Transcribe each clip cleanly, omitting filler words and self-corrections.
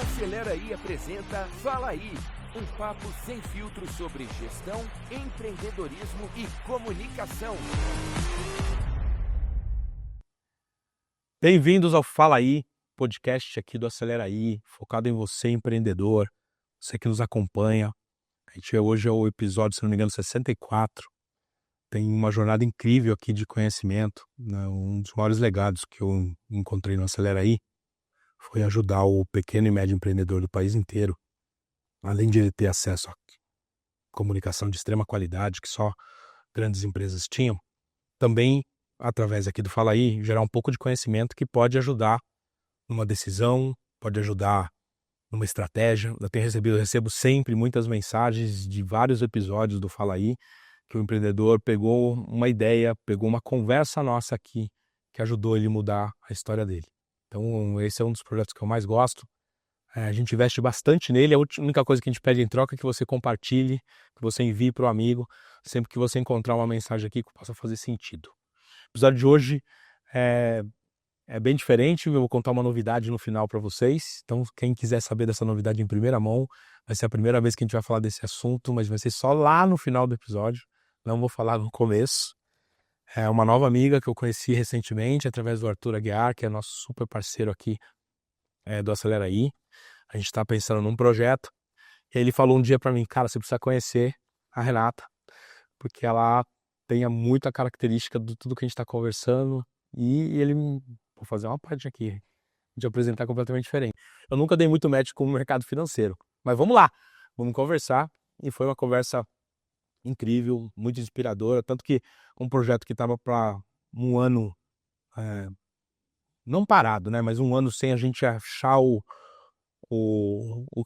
Acelera aí apresenta Fala Aí, um papo sem filtro sobre gestão, empreendedorismo e comunicação. Bem-vindos ao Fala Aí, podcast aqui do Acelera Aí, focado em você, empreendedor, você que nos acompanha. Hoje é o episódio, se não me engano, 64. Tem uma jornada incrível aqui de conhecimento, né? Um dos maiores legados que eu encontrei no Acelera Aí foi ajudar o pequeno e médio empreendedor do país inteiro, além de ele ter acesso a comunicação de extrema qualidade que só grandes empresas tinham, também, através aqui do Fala Aí, gerar um pouco de conhecimento que pode ajudar numa decisão, pode ajudar numa estratégia. Recebo sempre muitas mensagens de vários episódios do Fala Aí, que o empreendedor pegou uma ideia, pegou uma conversa nossa aqui, que ajudou ele a mudar a história dele. Então, esse é um dos projetos que eu mais gosto. A gente investe bastante nele, a única coisa que a gente pede em troca é que você compartilhe, que você envie para o amigo, sempre que você encontrar uma mensagem aqui que possa fazer sentido. O episódio de hoje é bem diferente, eu vou contar uma novidade no final para vocês. Então, quem quiser saber dessa novidade em primeira mão, vai ser a primeira vez que a gente vai falar desse assunto, mas vai ser só lá no final do episódio, não vou falar no começo. É uma nova amiga que eu conheci recentemente, através do Arthur Aguiar, que é nosso super parceiro aqui do Acelera Aí. A gente está pensando num projeto, e ele falou um dia para mim, cara, você precisa conhecer a Renata, porque ela tem muita característica de tudo que a gente está conversando, e ele, vou fazer uma parte aqui, de apresentar completamente diferente. Eu nunca dei muito match com o mercado financeiro, mas vamos lá, vamos conversar, e foi uma conversa incrível, muito inspiradora, tanto que um projeto que estava para um ano, não parado, né, mas um ano sem a gente achar o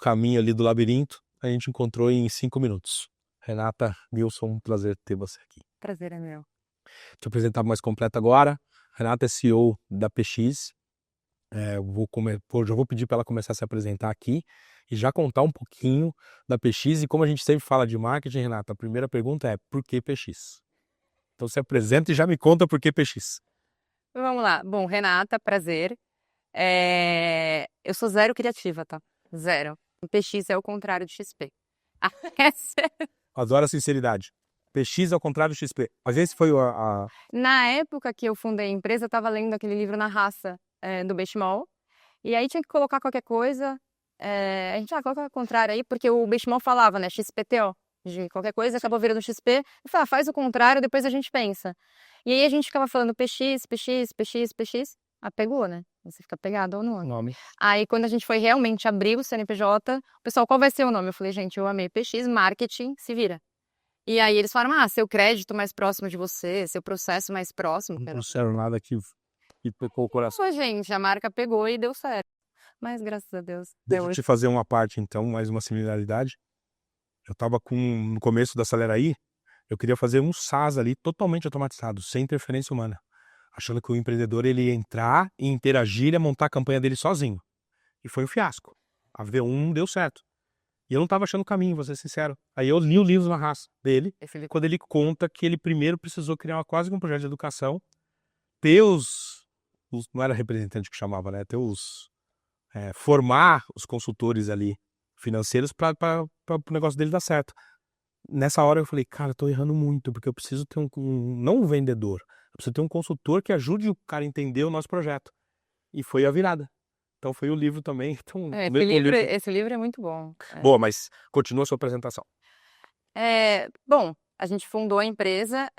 caminho ali do labirinto, a gente encontrou em 5 minutos. Renata, Nilson, um prazer ter você aqui. Prazer é meu. Te apresentar mais completo agora. Renata é CEO da PX. Já vou pedir para ela começar a se apresentar aqui e já contar um pouquinho da PX. E como a gente sempre fala de marketing, Renata, a primeira pergunta é: por que PX? Então se apresenta e já me conta por que PX. Vamos lá. Bom, Renata, prazer. Eu sou zero criativa, tá? Zero. O PX é o contrário de XP. Adoro a sinceridade. PX é o contrário do XP. Mas esse foi Na época que eu fundei a empresa, eu estava lendo aquele livro Na Raça, do Benchimol. E aí tinha que colocar qualquer coisa. A gente coloca o contrário aí, porque o Benchimol falava, né? XPTO. De qualquer coisa, acabou virando XP. Eu falei, faz o contrário, depois a gente pensa. E aí a gente ficava falando PX, PX, PX, PX. Pegou, né? Você fica pegado ou não. nome. Aí quando a gente foi realmente abrir o CNPJ, o pessoal, qual vai ser o nome? Eu falei, gente, eu amei PX, marketing, se vira. E aí eles falaram, seu crédito mais próximo de você, seu processo mais próximo. Não trouxeram nada que pegou o coração. Gente, a marca pegou e deu certo. Mas graças a Deus. Deixa eu te fazer uma parte então, mais uma similaridade. Eu estava no começo da Acelera Aí, eu queria fazer um SaaS ali totalmente automatizado, sem interferência humana. Achando que o empreendedor ele ia entrar e interagir e montar a campanha dele sozinho. E foi um fiasco. A V1 não deu certo. E eu não estava achando o caminho, vou ser sincero. Aí eu li o livro Na Raça dele, quando ele conta que ele primeiro precisou criar quase um projeto de educação, ter não era representante que chamava, né? Formar os consultores ali financeiros para o negócio dele dar certo. Nessa hora eu falei, cara, eu tô errando muito, porque eu preciso ter não um vendedor, eu preciso ter um consultor que ajude o cara a entender o nosso projeto. E foi a virada. Então foi o livro também. Então, esse livro é muito bom. Boa, mas continua a sua apresentação. Bom, a gente fundou a empresa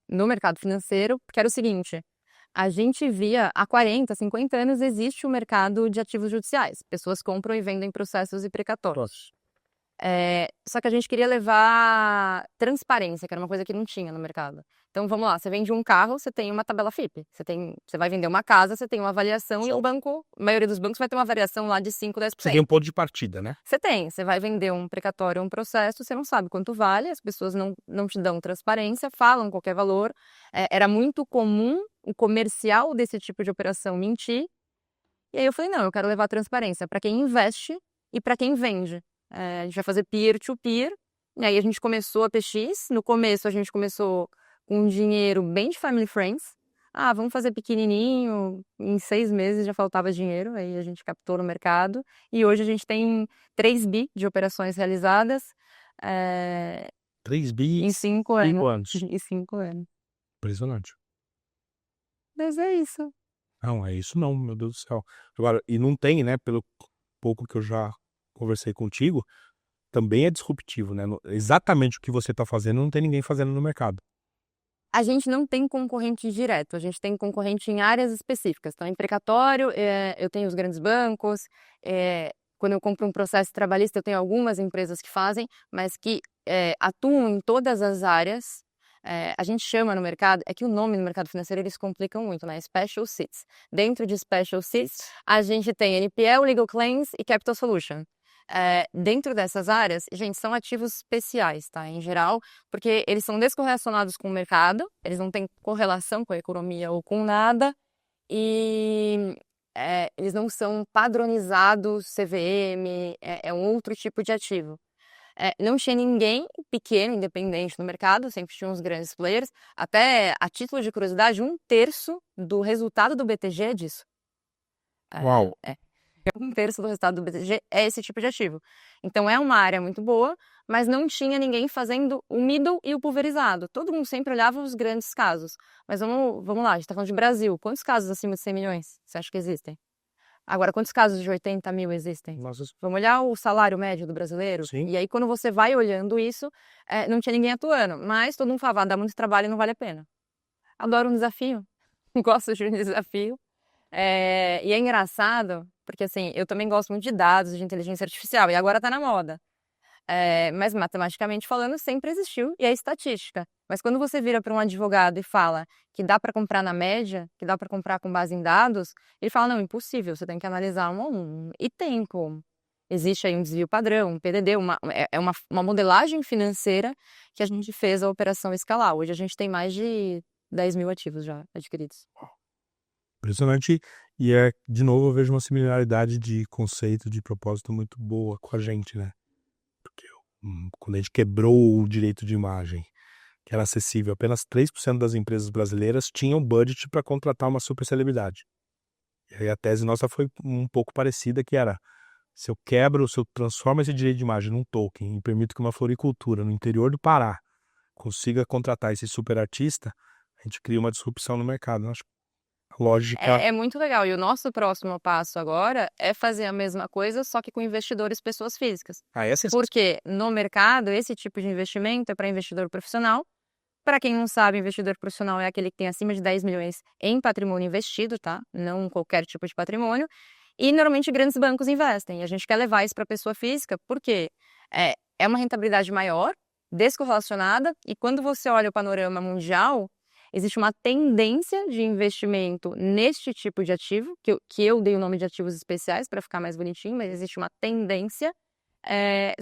no mercado financeiro, porque era o seguinte, a gente via há 40, 50 anos existe o mercado de ativos judiciais. Pessoas compram e vendem processos e precatórios. Só que a gente queria levar transparência, que era uma coisa que não tinha no mercado. Então, vamos lá, você vende um carro, você tem uma tabela FIP. Você vai vender uma casa, você tem uma avaliação e a maioria dos bancos vai ter uma variação lá de 5, 10%. Você tem um ponto de partida, né? Você vai vender um precatório ou um processo, você não sabe quanto vale, as pessoas não te dão transparência, falam qualquer valor. Era muito comum o comercial desse tipo de operação mentir. E aí eu falei, não, eu quero levar transparência para quem investe e para quem vende. A gente vai fazer peer-to-peer, e aí a gente começou a PX. No começo a gente começou com um dinheiro bem de family friends, vamos fazer pequenininho, em 6 meses já faltava dinheiro, aí a gente captou no mercado, e hoje a gente tem 3 bi de operações realizadas, 3 bi em em 5 5 anos. anos. Em 5 anos. Impressionante. Mas é isso. Não, é isso não, meu Deus do céu. Agora, e não tem, né, pelo pouco que eu já conversei contigo, também é disruptivo, né? Exatamente o que você está fazendo, não tem ninguém fazendo no mercado. A gente não tem concorrente direto, a gente tem concorrente em áreas específicas. Então, em precatório, eu tenho os grandes bancos, quando eu compro um processo trabalhista, eu tenho algumas empresas que fazem, mas que atuam em todas as áreas. A gente chama no mercado, é que o nome no mercado financeiro eles complicam muito, né? Special Sits. Dentro de Special Sits, a gente tem NPL, Legal Claims e Capital Solution. Dentro dessas áreas, gente, são ativos especiais, tá? Em geral, porque eles são descorrelacionados com o mercado, eles não têm correlação com a economia ou com nada, e eles não são padronizados CVM, é um outro tipo de ativo. Não tinha ninguém pequeno, independente no mercado, sempre tinha uns grandes players. Até, a título de curiosidade, 1/3 do resultado do BTG é disso. Uau! 1/3 do resultado do BTG é esse tipo de ativo. Então, é uma área muito boa, mas não tinha ninguém fazendo o middle e o pulverizado. Todo mundo sempre olhava os grandes casos. Mas vamos lá, a gente está falando de Brasil. Quantos casos acima de 100 milhões você acha que existem? Agora, quantos casos de 80 mil existem? Nossa, Vamos olhar o salário médio do brasileiro? sim. E aí, quando você vai olhando isso, não tinha ninguém atuando. Mas todo mundo falava, dá muito trabalho e não vale a pena. Adoro um desafio. Gosto de um desafio. E é engraçado, porque assim, eu também gosto muito de dados, de inteligência artificial, e agora tá na moda. Mas matematicamente falando, sempre existiu, e é estatística. Mas quando você vira para um advogado e fala que dá para comprar na média, que dá para comprar com base em dados, ele fala, não, impossível, você tem que analisar um a um. E tem como. Existe aí um desvio padrão, um PDD, uma modelagem financeira que a gente fez a operação escalar. Hoje a gente tem mais de 10 mil ativos já adquiridos. Impressionante. E de novo, eu vejo uma similaridade de conceito, de propósito muito boa com a gente, né? Porque quando a gente quebrou o direito de imagem, que era acessível, apenas 3% das empresas brasileiras tinham budget para contratar uma super celebridade. E aí a tese nossa foi um pouco parecida, que era, se eu transformo esse direito de imagem num token e permito que uma floricultura no interior do Pará consiga contratar esse super artista, a gente cria uma disrupção no mercado. Eu acho que a lógica... É muito legal. E o nosso próximo passo agora é fazer a mesma coisa, só que com investidores pessoas físicas. essa é Porque no mercado, esse tipo de investimento é para investidor profissional. Para quem não sabe, investidor profissional é aquele que tem acima de 10 milhões em patrimônio investido, tá? Não qualquer tipo de patrimônio. E normalmente grandes bancos investem. E a gente quer levar isso para a pessoa física porque é uma rentabilidade maior, descorrelacionada. E quando você olha o panorama mundial, existe uma tendência de investimento neste tipo de ativo, que eu dei o nome de ativos especiais para ficar mais bonitinho, mas existe uma tendência.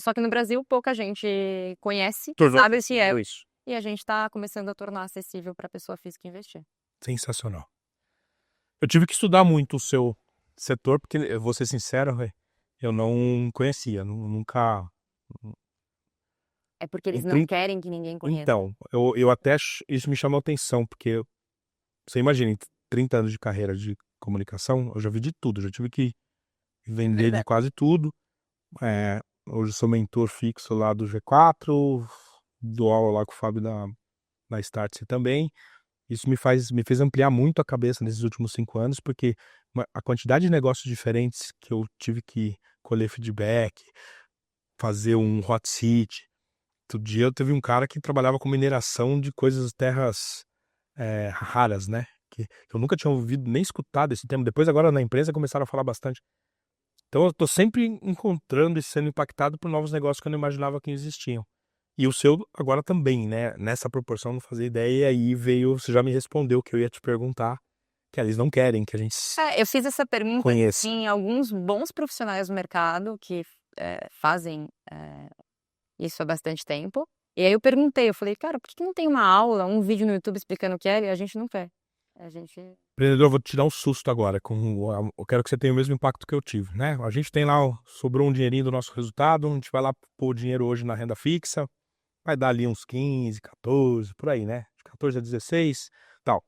Só que no Brasil pouca gente conhece, sabe o que é. isso. E a gente está começando a tornar acessível para a pessoa física investir. Sensacional. Eu tive que estudar muito o seu setor, porque, eu vou ser sincero, eu não conhecia, nunca... É porque eles Em não 30 querem que ninguém conheça. Então, eu até... Isso me chamou a atenção, porque você imagina, em 30 anos de carreira de comunicação, eu já vi de tudo, já tive que vender de quase tudo. Hoje eu sou mentor fixo lá do G4, dou aula lá com o Fábio da Startse também. Isso me fez ampliar muito a cabeça nesses últimos 5 anos, porque a quantidade de negócios diferentes que eu tive que colher feedback, fazer um hot seat. Outro dia eu teve um cara que trabalhava com mineração de terras raras, né? Que eu nunca tinha ouvido nem escutado esse termo. Depois, agora na empresa, começaram a falar bastante. Então, eu estou sempre encontrando e sendo impactado por novos negócios que eu não imaginava que existiam. E o seu agora também, né? Nessa proporção, não fazia ideia. E aí você já me respondeu o que eu ia te perguntar, que eles não querem que a gente Eu fiz essa pergunta conheça. em alguns bons profissionais do mercado que fazem isso há bastante tempo. E aí eu perguntei, eu falei, cara, por que não tem uma aula, um vídeo no YouTube explicando o que é? E a gente não quer. Empreendedor, eu vou te dar um susto agora. Eu quero que você tenha o mesmo impacto que eu tive, né? A gente tem lá, sobrou um dinheirinho do nosso resultado, a gente vai lá pôr o dinheiro hoje na renda fixa, vai dar ali uns 15, 14, por aí, né? De 14 a 16, tal.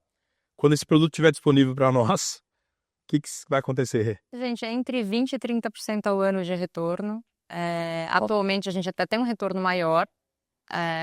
Quando esse produto estiver disponível para nós, o que vai acontecer? Gente, é entre 20% e 30% ao ano de retorno. Atualmente a gente até tem um retorno maior,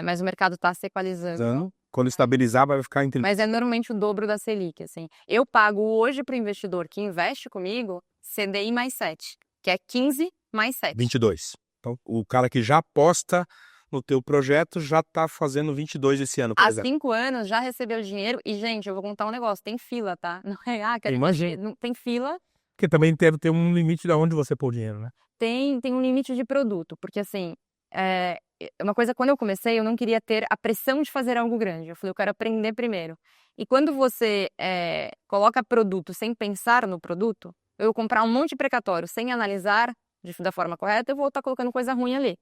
mas o mercado está se equalizando. Quando estabilizar, vai ficar entre... Mas é normalmente o dobro da Selic, assim. Eu pago hoje para o investidor que investe comigo CDI mais 7, que é 15 mais 7. 22. Então, o cara que já aposta no teu projeto já está fazendo 22 esse ano, por Há exemplo. 5 anos já recebeu dinheiro e, gente, eu vou contar um negócio, tem fila, tá? Não é, quero Imagina. investir. Não, tem fila. Porque também deve ter um limite de onde você pôr o dinheiro, né? Tem um limite de produto, porque assim, uma coisa, quando eu comecei, eu não queria ter a pressão de fazer algo grande. Eu falei, eu quero aprender primeiro. E quando você coloca produto sem pensar no produto, eu comprar um monte de precatório sem analisar da forma correta, eu vou estar colocando coisa ruim ali.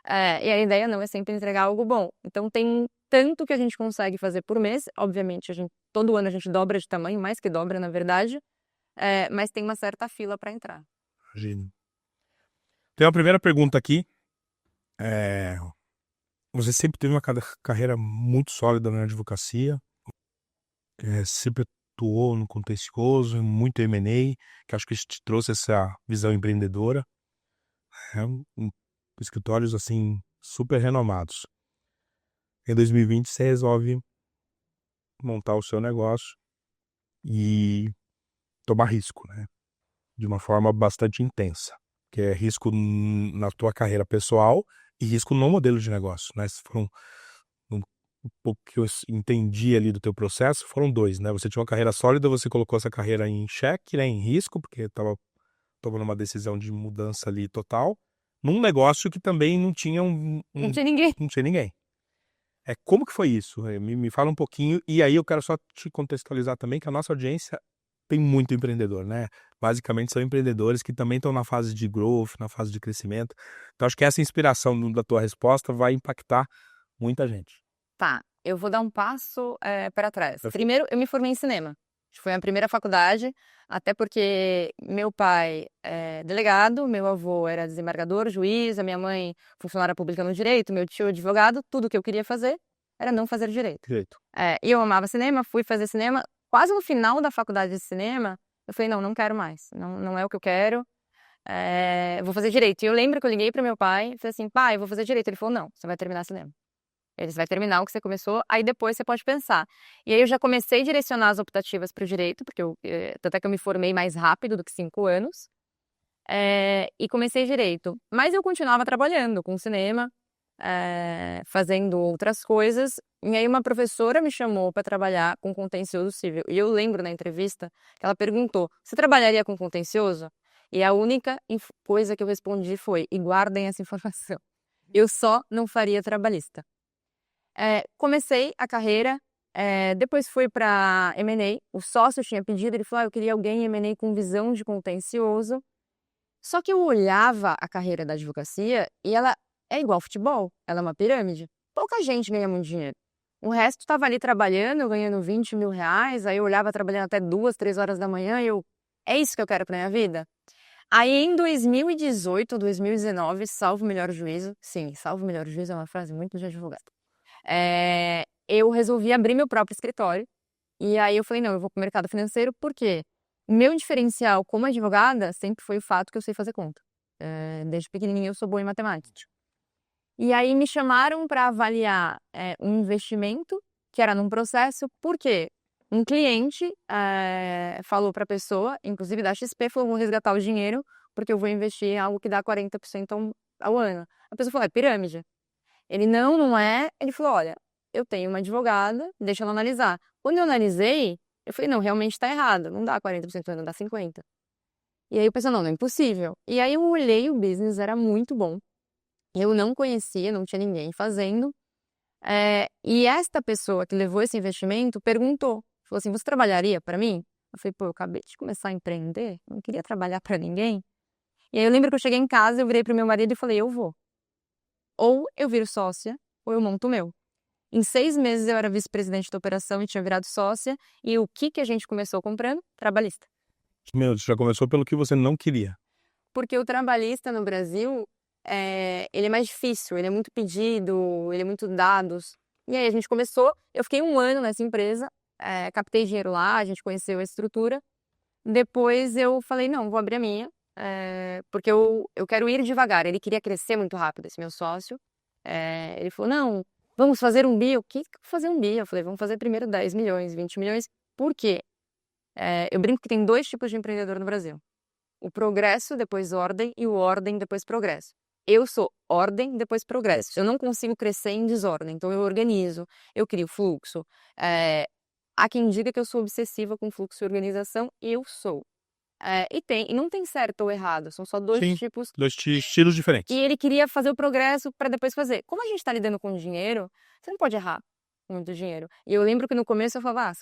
E a ideia não é sempre entregar algo bom. Então tem tanto que a gente consegue fazer por mês. Obviamente, todo ano a gente dobra de tamanho, mais que dobra, na verdade. Mas tem uma certa fila para entrar. Imagino. Tem uma primeira pergunta aqui. Você sempre teve uma carreira muito sólida na advocacia. Sempre atuou no contencioso, muito M&A, que acho que isso te trouxe essa visão empreendedora. Escritórios, assim, super renomados. Em 2020, você resolve montar o seu negócio e tomar risco, né? De uma forma bastante intensa. Que é risco na tua carreira pessoal e risco no modelo de negócio, né? Um pouco que eu entendi ali do teu processo, foram 2, né? Você tinha uma carreira sólida, você colocou essa carreira em xeque, né? Em risco, porque estava tomando uma decisão de mudança ali total, num negócio que também não tinha Não tinha ninguém. Não tinha ninguém. Como que foi isso? Me fala um pouquinho, e aí eu quero só te contextualizar também que a nossa audiência tem muito empreendedor, né? Basicamente são empreendedores que também estão na fase de growth, na fase de crescimento. Então acho que essa inspiração da tua resposta vai impactar muita gente. Tá, eu vou dar um passo para trás. Perfeito. Primeiro, eu me formei em cinema. Foi a minha faculdade, até porque meu pai é delegado, meu avô era desembargador, juiz, a minha mãe funcionária pública no direito, meu tio advogado. Tudo que eu queria fazer era não fazer direito. E eu amava cinema, fui fazer cinema. Quase no final da faculdade de cinema, eu falei, não quero mais, não é o que eu quero, vou fazer direito. E eu lembro que eu liguei para meu pai e falei assim, pai, eu vou fazer direito. Ele falou, não, você vai terminar cinema. Você vai terminar o que você começou, aí depois você pode pensar. E aí eu já comecei a direcionar as optativas para o direito, porque tanto é que eu me formei mais rápido do que 5 anos, e comecei direito. Mas eu continuava trabalhando com cinema, fazendo outras coisas, e aí uma professora me chamou para trabalhar com contencioso civil. E eu lembro na entrevista que ela perguntou, você trabalharia com contencioso? E a única coisa que eu respondi foi, e guardem essa informação, eu só não faria trabalhista. Comecei a carreira, depois fui para M&A, o sócio tinha pedido, ele falou, eu queria alguém em M&A com visão de contencioso, só que eu olhava a carreira da advocacia e ela é igual ao futebol, ela é uma pirâmide, pouca gente ganha muito dinheiro, o resto estava ali trabalhando, ganhando 20 mil reais, aí eu olhava trabalhando até 2, 3 horas da manhã e é isso que eu quero para minha vida? Aí em 2018, 2019, salvo o melhor juízo, sim, salvo o melhor juízo é uma frase muito de advogado, eu resolvi abrir meu próprio escritório. E aí eu falei, não, eu vou para o mercado financeiro, porque o meu diferencial como advogada sempre foi o fato que eu sei fazer conta. Desde pequenininha eu sou boa em matemática. E aí me chamaram para avaliar um investimento que era num processo, porque um cliente falou para a pessoa, inclusive da XP, falou, vou resgatar o dinheiro, porque eu vou investir em algo que dá 40% ao ano. A pessoa falou, é pirâmide. Ele, não é. Ele falou, olha, eu tenho uma advogada, deixa ela analisar. Quando eu analisei, eu falei, não, realmente está errado, não dá 40% ao ano, dá 50%. E aí eu pensei, não é impossível. E aí eu olhei, o business era muito bom. Eu não conhecia, não tinha ninguém fazendo. E esta pessoa que levou esse investimento perguntou, falou assim, você trabalharia para mim? Eu falei, pô, eu acabei de começar a empreender, não queria trabalhar para ninguém. E aí eu lembro que eu cheguei em casa, eu virei pro meu marido e falei, eu vou. Ou eu viro sócia, ou eu monto o meu. Em 6 meses eu era vice-presidente da operação e tinha virado sócia. E o que a gente começou comprando? Trabalhista. Meu, já começou pelo que você não queria. Porque o trabalhista no Brasil, ele é mais difícil, ele é muito pedido, ele é muito dados. E aí a gente começou, eu fiquei 1 ano nessa empresa, captei dinheiro lá, a gente conheceu a estrutura. Depois eu falei, não, vou abrir a minha, porque eu quero ir devagar. Ele queria crescer muito rápido, esse meu sócio. Ele falou, não, vamos fazer um bi. O que fazer um bi? Eu falei, vamos fazer primeiro 10 milhões, 20 milhões. Por quê? Eu brinco que tem 2 tipos de empreendedor no Brasil. O progresso, depois ordem, e o ordem, depois progresso. Eu sou ordem, depois progresso. Eu não consigo crescer em desordem, então eu organizo, eu crio fluxo. Há quem diga que eu sou obsessiva com fluxo e organização, eu sou. E não tem certo ou errado, são só 2 Sim, tipos. 2 estilos diferentes. E ele queria fazer o progresso para depois fazer. Como a gente está lidando com dinheiro, você não pode errar com muito dinheiro. E eu lembro que no começo eu falava,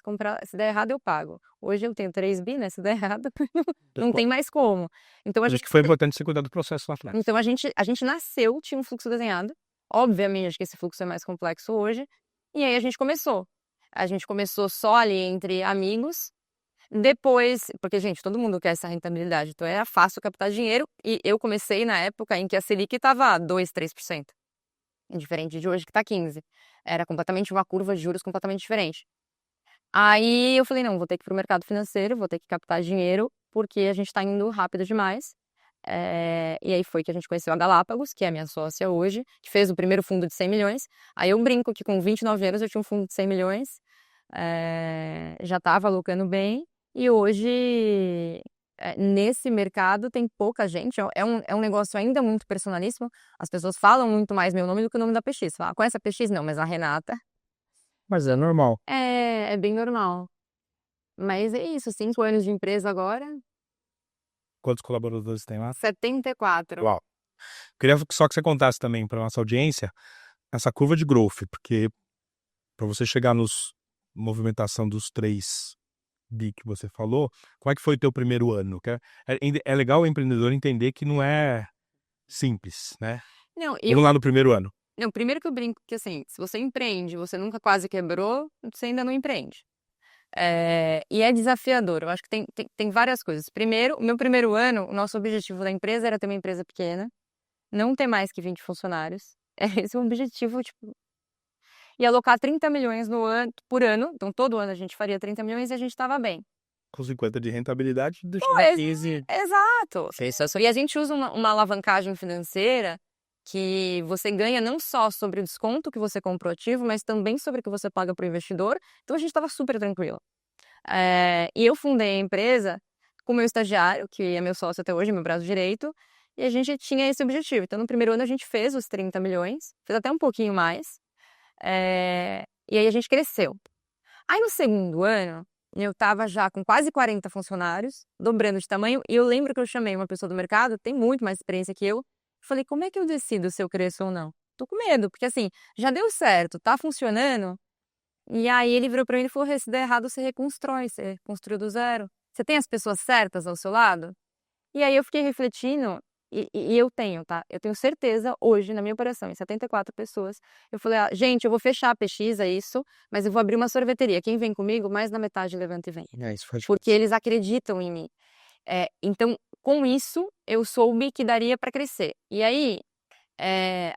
se der errado eu pago. Hoje eu tenho 3 bi, né? Se der errado, não tem mais como. Então Acho que foi importante você cuidar do processo lá atrás. Então a gente nasceu, tinha um fluxo desenhado. Obviamente, acho que esse fluxo é mais complexo hoje. E aí a gente começou. A gente começou só ali entre amigos. Depois, porque, gente, todo mundo quer essa rentabilidade. Então era fácil captar dinheiro. E eu comecei na época em que a Selic estava 2%, 3%. Diferente de hoje que está 15%. Era completamente uma curva de juros completamente diferente. Aí eu falei, não, vou ter que ir para o mercado financeiro, vou ter que captar dinheiro, porque a gente está indo rápido demais. E aí foi que a gente conheceu a Galápagos, que é a minha sócia hoje, que fez o primeiro fundo de 100 milhões. Aí eu brinco que com 29 anos eu tinha um fundo de 100 milhões, já estava alocando bem, e hoje, nesse mercado, tem pouca gente, é um negócio ainda muito personalíssimo. As pessoas falam muito mais meu nome do que o nome da PX. Falam, conhece a PX? Não, mas a Renata. Mas é normal. É bem normal. Mas é isso, 5 anos de empresa agora, Quantos colaboradores tem lá? 74. Uau. Queria só que você contasse também para nossa audiência essa curva de growth, porque para você chegar nos movimentação dos 3 bi que você falou, como é que foi o teu primeiro ano? É legal o empreendedor entender que não é simples, né? Não, Vamos lá no primeiro ano. Não, primeiro que eu brinco que, assim, se você empreende, você nunca quase quebrou, você ainda não empreende. E é desafiador. Eu acho que tem várias coisas. Primeiro, o meu primeiro ano, o nosso objetivo da empresa era ter uma empresa pequena, não ter mais que 20 funcionários. Esse é o objetivo, tipo. E alocar 30 milhões por ano. Então, todo ano a gente faria 30 milhões e a gente estava bem. Com 50 de rentabilidade, deixa Pô, 15. Exato. E a gente usa uma alavancagem financeira que você ganha não só sobre o desconto que você comprou ativo, mas também sobre o que você paga para o investidor. Então a gente estava super tranquilo. E eu fundei a empresa com o meu estagiário, que é meu sócio até hoje, meu braço direito, e a gente tinha esse objetivo. Então no primeiro ano a gente fez os 30 milhões, fez até um pouquinho mais, e aí a gente cresceu. Aí no segundo ano, eu estava já com quase 40 funcionários, dobrando de tamanho, e eu lembro que eu chamei uma pessoa do mercado, tem muito mais experiência que eu, falei, como é que eu decido se eu cresço ou não? Tô com medo, porque assim, já deu certo, tá funcionando. E aí ele virou pra mim e falou, se der errado, você reconstrói, você construiu do zero. Você tem as pessoas certas ao seu lado? E aí eu fiquei refletindo, e eu tenho, tá? Eu tenho certeza, hoje, na minha operação, em 74 pessoas, eu falei, gente, eu vou fechar a PX, é isso, mas eu vou abrir uma sorveteria. Quem vem comigo, mais na metade levanta e vem. Isso faz Porque eles acreditam em mim. Então, com isso, eu soube que daria para crescer. E aí,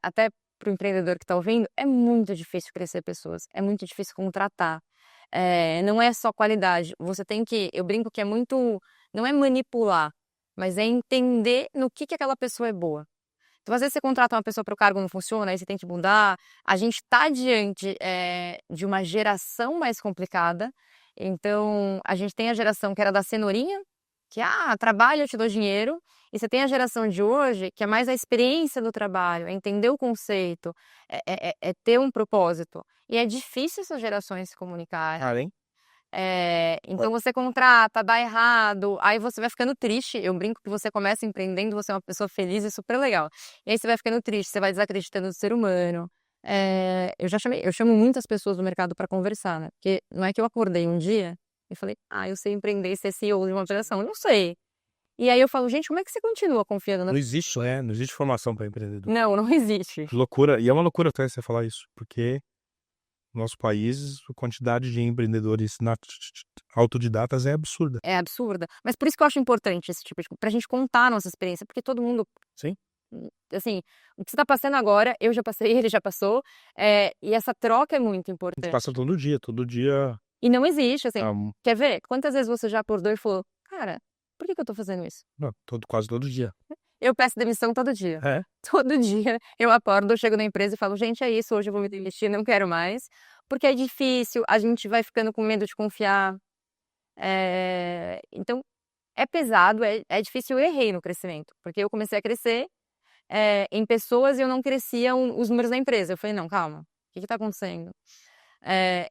até para o empreendedor que está ouvindo, é muito difícil crescer pessoas, é muito difícil contratar. Não é só qualidade, você tem que, eu brinco que é muito, não é manipular, mas é entender no que aquela pessoa é boa. Então, às vezes você contrata uma pessoa para o cargo não funciona, aí você tem que mudar. A gente está diante de uma geração mais complicada. Então, a gente tem a geração que era da cenourinha, que, trabalho, eu te dou dinheiro. E você tem a geração de hoje, que é mais a experiência do trabalho, é entender o conceito, é ter um propósito. E é difícil essas gerações se comunicarem. Então você contrata, dá errado, aí você vai ficando triste. Eu brinco que você começa empreendendo, você é uma pessoa feliz e super legal. E aí você vai ficando triste, você vai desacreditando do ser humano. Eu chamo muitas pessoas do mercado para conversar, né? Porque não é que eu acordei um dia e falei, eu sei empreender e ser CEO de uma operação. Eu não sei. E aí eu falo, gente, como é que você continua confiando? Não existe, não existe formação para empreendedor. Não existe. Loucura, e é uma loucura até você falar isso, porque no nosso país a quantidade de empreendedores autodidatas é absurda. É absurda. Mas por isso que eu acho importante esse tipo de coisa, pra gente contar a nossa experiência, porque todo mundo... Sim. Assim, o que você tá passando agora, eu já passei, ele já passou, e essa troca é muito importante. A gente passa todo dia. E não existe, assim. Ah, Quer ver? Quantas vezes você já acordou e falou, cara, por que eu tô fazendo isso? não, quase todo dia. Eu peço demissão todo dia. É? Todo dia eu acordo, chego na empresa e falo, gente, é isso, hoje eu vou me demitir, não quero mais. Porque é difícil, a gente vai ficando com medo de confiar. Então, é pesado, é difícil, eu errei no crescimento. Porque eu comecei a crescer em pessoas e eu não crescia os números da empresa. Eu falei, não, calma, o que tá acontecendo?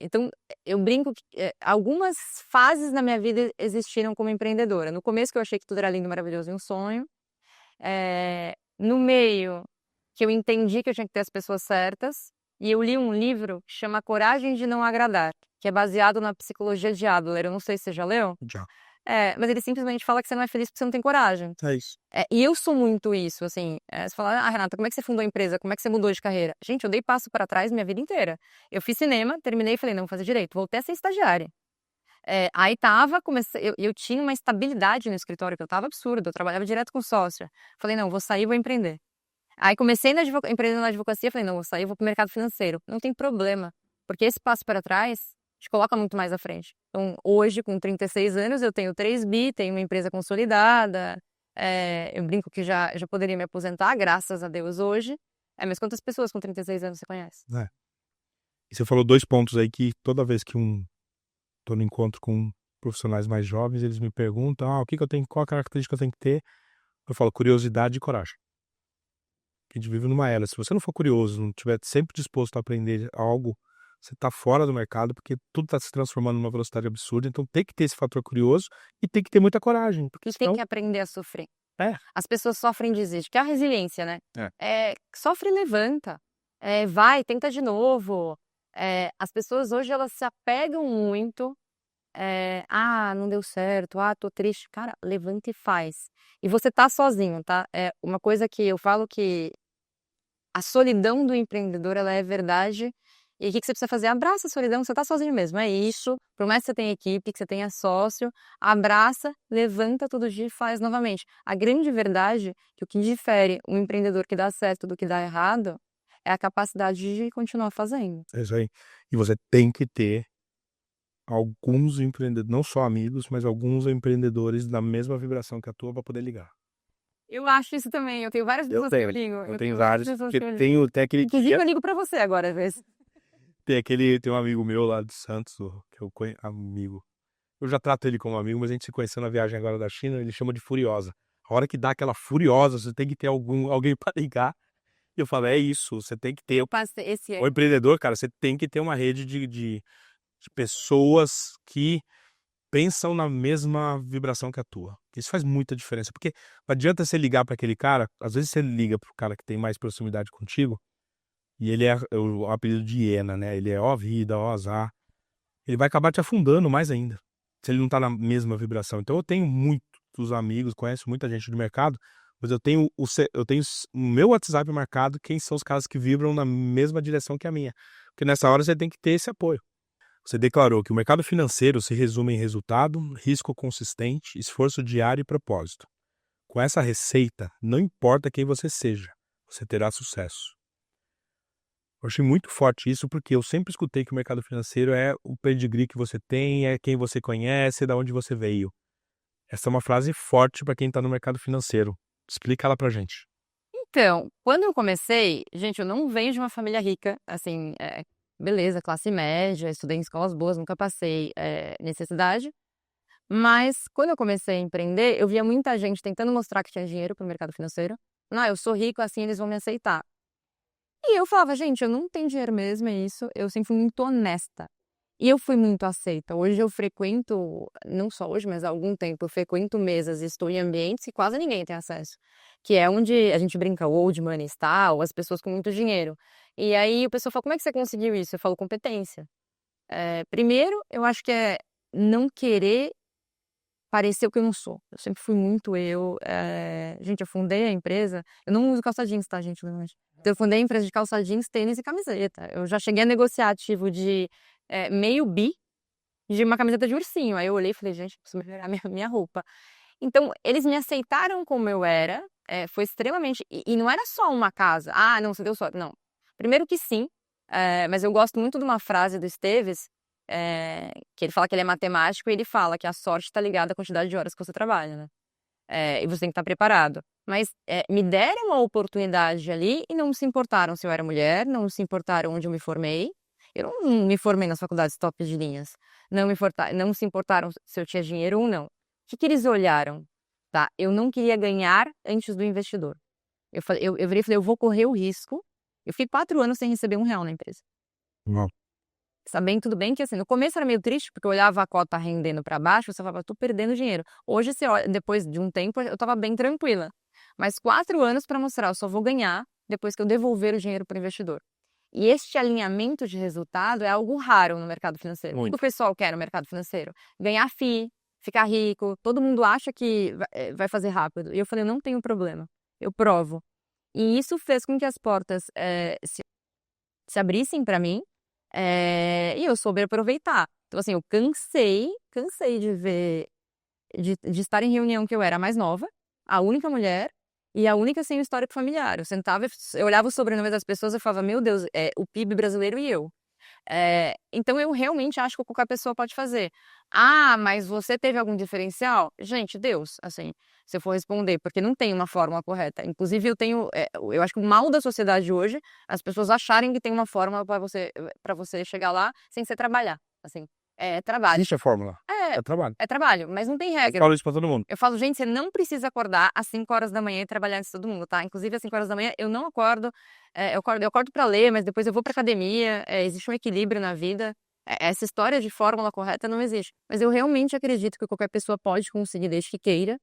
Então, eu brinco que algumas fases na minha vida existiram como empreendedora. No começo que eu achei que tudo era lindo, maravilhoso e um sonho. No meio, que eu entendi que eu tinha que ter as pessoas certas, e eu li um livro que chama Coragem de Não Agradar, que é baseado na psicologia de Adler. Eu não sei se você já leu. Já. Mas ele simplesmente fala que você não é feliz porque você não tem coragem. É isso. E eu sou muito isso, assim. Você fala, Renata, como é que você fundou a empresa? Como é que você mudou de carreira? Gente, eu dei passo para trás minha vida inteira. Eu fiz cinema, terminei e falei, não, vou fazer direito. Voltei a ser estagiária. Aí eu tinha uma estabilidade no escritório que eu tava absurdo, eu trabalhava direto com sócia. Falei, não, vou sair e vou empreender. Aí comecei empreendendo na advocacia, falei, não, vou sair, vou pro mercado financeiro. Não tem problema, porque esse passo para trás te coloca muito mais à frente. Então, hoje, com 36 anos, eu tenho 3 bi, tenho uma empresa consolidada, eu brinco que já poderia me aposentar, graças a Deus, hoje. Mas quantas pessoas com 36 anos você conhece? E você falou 2 pontos aí que toda vez que tô no encontro com profissionais mais jovens, eles me perguntam, o que eu tenho, qual a característica eu tenho que ter? Eu falo curiosidade e coragem. A gente vive numa era, se você não for curioso, não estiver sempre disposto a aprender algo, você tá fora do mercado, porque tudo tá se transformando numa velocidade absurda, então tem que ter esse fator curioso e tem que ter muita coragem, porque Tem senão... que aprender a sofrer. É. As pessoas sofrem e desistem, que é a resiliência, né? Sofre e levanta. Vai, tenta de novo. As pessoas hoje, elas se apegam muito. Não deu certo, tô triste. Cara, levanta e faz. E você tá sozinho, tá? Uma coisa que eu falo que a solidão do empreendedor, ela é verdade. E o que você precisa fazer? Abraça a solidão, você tá sozinho mesmo, é isso. Por mais que você tenha equipe, que você tenha sócio, abraça, levanta todo dia e faz novamente. A grande verdade é que o que difere um empreendedor que dá certo do que dá errado é a capacidade de continuar fazendo. É isso aí. E você tem que ter alguns empreendedores, não só amigos, mas alguns empreendedores da mesma vibração que a tua para poder ligar. Eu acho isso também, eu tenho várias pessoas que eu ligo. Eu tenho vários, porque tem aquele... Inclusive eu ligo pra você agora, às vezes. Tem um amigo meu lá de Santos, que eu conheço, amigo. Eu já trato ele como amigo, mas a gente se conheceu na viagem agora da China, ele chama de Furiosa. A hora que dá aquela furiosa, você tem que ter alguém para ligar. E eu falo, é isso, você tem que ter... O empreendedor, cara, você tem que ter uma rede de pessoas que pensam na mesma vibração que a tua. Isso faz muita diferença, porque não adianta você ligar para aquele cara, às vezes você liga pro cara que tem mais proximidade contigo, e ele é o apelido de hiena, né? Ele é ó vida, ó azar. Ele vai acabar te afundando mais ainda, se ele não tá na mesma vibração. Então eu tenho muitos amigos, conheço muita gente do mercado, mas eu tenho o meu WhatsApp marcado, quem são os caras que vibram na mesma direção que a minha. Porque nessa hora você tem que ter esse apoio. Você declarou que o mercado financeiro se resume em resultado, risco consistente, esforço diário e propósito. Com essa receita, não importa quem você seja, você terá sucesso. Eu achei muito forte isso porque eu sempre escutei que o mercado financeiro é o pedigree que você tem, é quem você conhece, é de onde você veio. Essa é uma frase forte para quem está no mercado financeiro. Explica ela pra gente. Então, quando eu comecei, gente, eu não venho de uma família rica, assim, beleza, classe média, estudei em escolas boas, nunca passei necessidade. Mas quando eu comecei a empreender, eu via muita gente tentando mostrar que tinha dinheiro pro mercado financeiro. Não, eu sou rico, assim eles vão me aceitar. E eu falava, gente, eu não tenho dinheiro mesmo, é isso. Eu sempre fui muito honesta. E eu fui muito aceita. Hoje eu frequento, não só hoje, mas há algum tempo, eu frequento mesas e estou em ambientes que quase ninguém tem acesso. Que é onde a gente brinca, o old money style, as pessoas com muito dinheiro. E aí o pessoal fala, como é que você conseguiu isso? Eu falo, competência. Primeiro, eu acho que é não querer parecer o que eu não sou. Eu sempre fui muito eu. Gente, eu fundei a empresa, eu não uso calça jeans, tá, gente? Então, eu fundei a empresa de calça jeans, tênis e camiseta. Eu já cheguei a negociar ativo de meio bi de uma camiseta de ursinho. Aí eu olhei e falei, gente, preciso melhorar minha roupa. Então, eles me aceitaram como eu era, foi extremamente... E não era só uma casa. Não, você deu sorte. Não. Primeiro que sim, mas eu gosto muito de uma frase do Esteves, que ele fala que ele é matemático e ele fala que a sorte está ligada à quantidade de horas que você trabalha, né? E você tem que estar preparado. Mas me deram a oportunidade ali e não se importaram se eu era mulher, não se importaram onde eu me formei. Eu não me formei nas faculdades top de linhas. Não se importaram se eu tinha dinheiro ou não. O que eles olharam? Tá? Eu não queria ganhar antes do investidor. Eu virei e falei, eu vou correr o risco. Eu fiquei 4 anos sem receber R$1 na empresa. Não. Sabendo tudo bem que assim, no começo era meio triste, porque eu olhava a cota rendendo para baixo, você falava, tô perdendo dinheiro. Hoje, você olha, depois de um tempo, eu tava bem tranquila. Mas 4 anos para mostrar, eu só vou ganhar depois que eu devolver o dinheiro para o investidor. E este alinhamento de resultado é algo raro no mercado financeiro. O que o pessoal quer no mercado financeiro? Ganhar FII, ficar rico, todo mundo acha que vai fazer rápido. E eu falei, não tenho problema, eu provo. E isso fez com que as portas se abrissem para mim, e eu soube aproveitar. Então, assim, eu cansei de ver, de estar em reunião que eu era a mais nova, a única mulher e a única sem o histórico familiar. Eu sentava, eu olhava o sobrenome das pessoas e falava, meu Deus, o PIB brasileiro e eu. Então, eu realmente acho que qualquer pessoa pode fazer. Ah, mas você teve algum diferencial? Gente, Deus, assim, se eu for responder, porque não tem uma fórmula correta. Inclusive, eu acho que o mal da sociedade hoje, as pessoas acharem que tem uma fórmula para você chegar lá sem você trabalhar. Assim, é trabalho. Existe a fórmula. É trabalho. É trabalho, mas não tem Eu regra. falo isso pra todo mundo. Eu falo, gente, você não precisa acordar às 5 horas da manhã e trabalhar antes de todo mundo, tá? Inclusive, às 5 horas da manhã, eu não acordo. Eu acordo pra ler, mas depois eu vou pra academia. Existe um equilíbrio na vida. Essa história de fórmula correta não existe. Mas eu realmente acredito que qualquer pessoa pode conseguir desde que queira.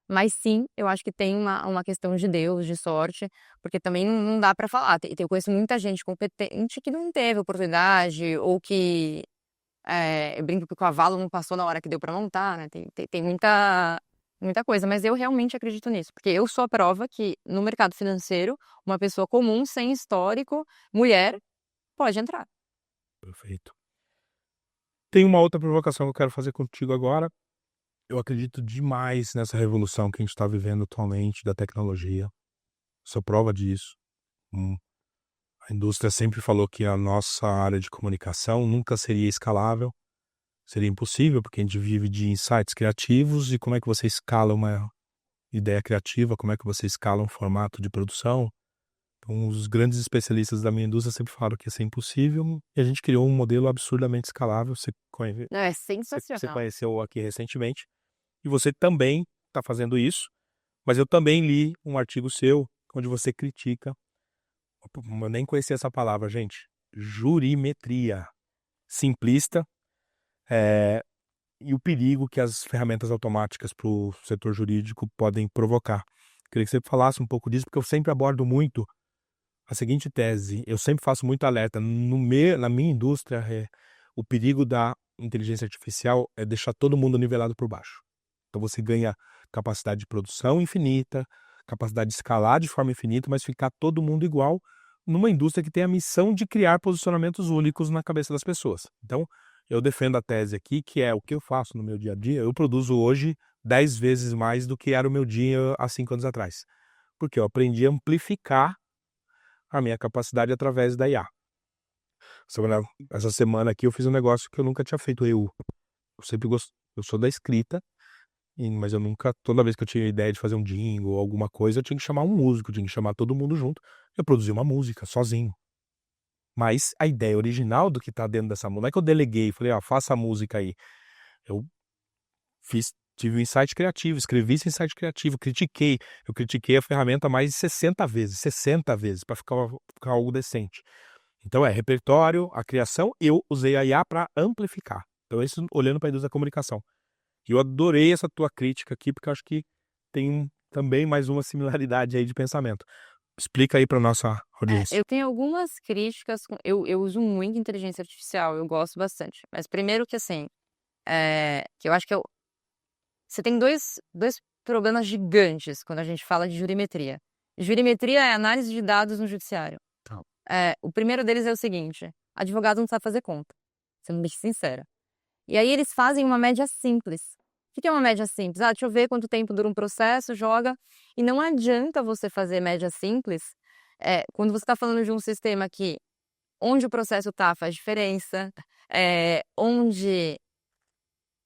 Mas sim, eu acho que tem uma questão de Deus, de sorte, porque também não dá pra falar. Eu conheço muita gente competente que não teve oportunidade, ou que eu brinco que o cavalo não passou na hora que deu pra montar, né? Tem muita coisa, mas eu realmente acredito nisso, porque eu sou a prova que no mercado financeiro, uma pessoa comum, sem histórico, mulher, pode entrar. Perfeito. Tem uma outra provocação que eu quero fazer contigo agora. Eu acredito demais nessa revolução que a gente está vivendo atualmente da tecnologia. Sou prova disso. A indústria sempre falou que a nossa área de comunicação nunca seria escalável. Seria impossível, porque a gente vive de insights criativos, e como é que você escala uma ideia criativa, como é que você escala um formato de produção. Então, os grandes especialistas da minha indústria sempre falaram que ia ser impossível, e a gente criou um modelo absurdamente escalável. Você Não, é sensacional. conheceu aqui recentemente, e você também está fazendo isso, mas eu também li um artigo seu, onde você critica, eu nem conhecia essa palavra, gente, jurimetria simplista, e o perigo que as ferramentas automáticas para o setor jurídico podem provocar. Queria que você falasse um pouco disso, porque eu sempre abordo muito a seguinte tese, eu sempre faço muito alerta, na minha indústria, o perigo da inteligência artificial é deixar todo mundo nivelado por baixo. Então você ganha capacidade de produção infinita, capacidade de escalar de forma infinita, mas ficar todo mundo igual numa indústria que tem a missão de criar posicionamentos únicos na cabeça das pessoas. Então, eu defendo a tese aqui, que é o que eu faço no meu dia a dia. Eu produzo hoje 10 vezes mais do que era o meu dia há 5 anos atrás. Porque eu aprendi a amplificar a minha capacidade através da IA. Essa semana aqui eu fiz um negócio que eu nunca tinha feito. Eu sempre gosto, eu sou da escrita, mas eu nunca, toda vez que eu tinha ideia de fazer um jingle ou alguma coisa, eu tinha que chamar um músico, eu tinha que chamar todo mundo junto. Eu produzi uma música sozinho. Mas a ideia original do que está dentro dessa música, não é que eu deleguei, falei, faça a música aí. Eu tive um insight criativo, escrevi esse insight criativo, eu critiquei a ferramenta mais de 60 vezes, para ficar algo decente. Então repertório, a criação, eu usei a IA para amplificar. Então isso olhando para a indústria da comunicação. E eu adorei essa tua crítica aqui, porque eu acho que tem também mais uma similaridade aí de pensamento. Explica aí para nossa audiência. Eu tenho algumas críticas, eu uso muito inteligência artificial, eu gosto bastante. Mas primeiro que assim, que eu acho que você tem dois problemas gigantes quando a gente fala de jurimetria. Jurimetria é análise de dados no judiciário. O primeiro deles é o seguinte, advogado não sabe fazer conta, sendo bem sincera. E aí eles fazem uma média simples. O que é uma média simples? Deixa eu ver quanto tempo dura um processo, joga. E não adianta você fazer média simples quando você está falando de um sistema que onde o processo está faz diferença, onde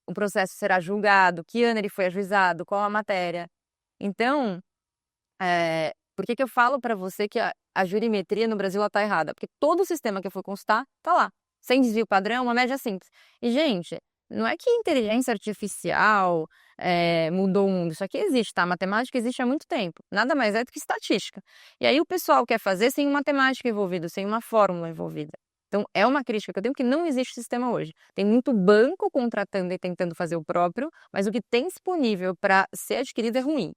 o processo será julgado, que ano ele foi ajuizado, qual a matéria. Então, por que eu falo para você que a jurimetria no Brasil está errada? Porque todo o sistema que eu for consultar está lá, sem desvio padrão, uma média simples. E, gente, não é que inteligência artificial mudou o mundo. Isso aqui existe, tá? A matemática existe há muito tempo. Nada mais é do que estatística. E aí o pessoal quer fazer sem uma matemática envolvida, sem uma fórmula envolvida. Então, é uma crítica que eu tenho que não existe sistema hoje. Tem muito banco contratando e tentando fazer o próprio, mas o que tem disponível para ser adquirido é ruim.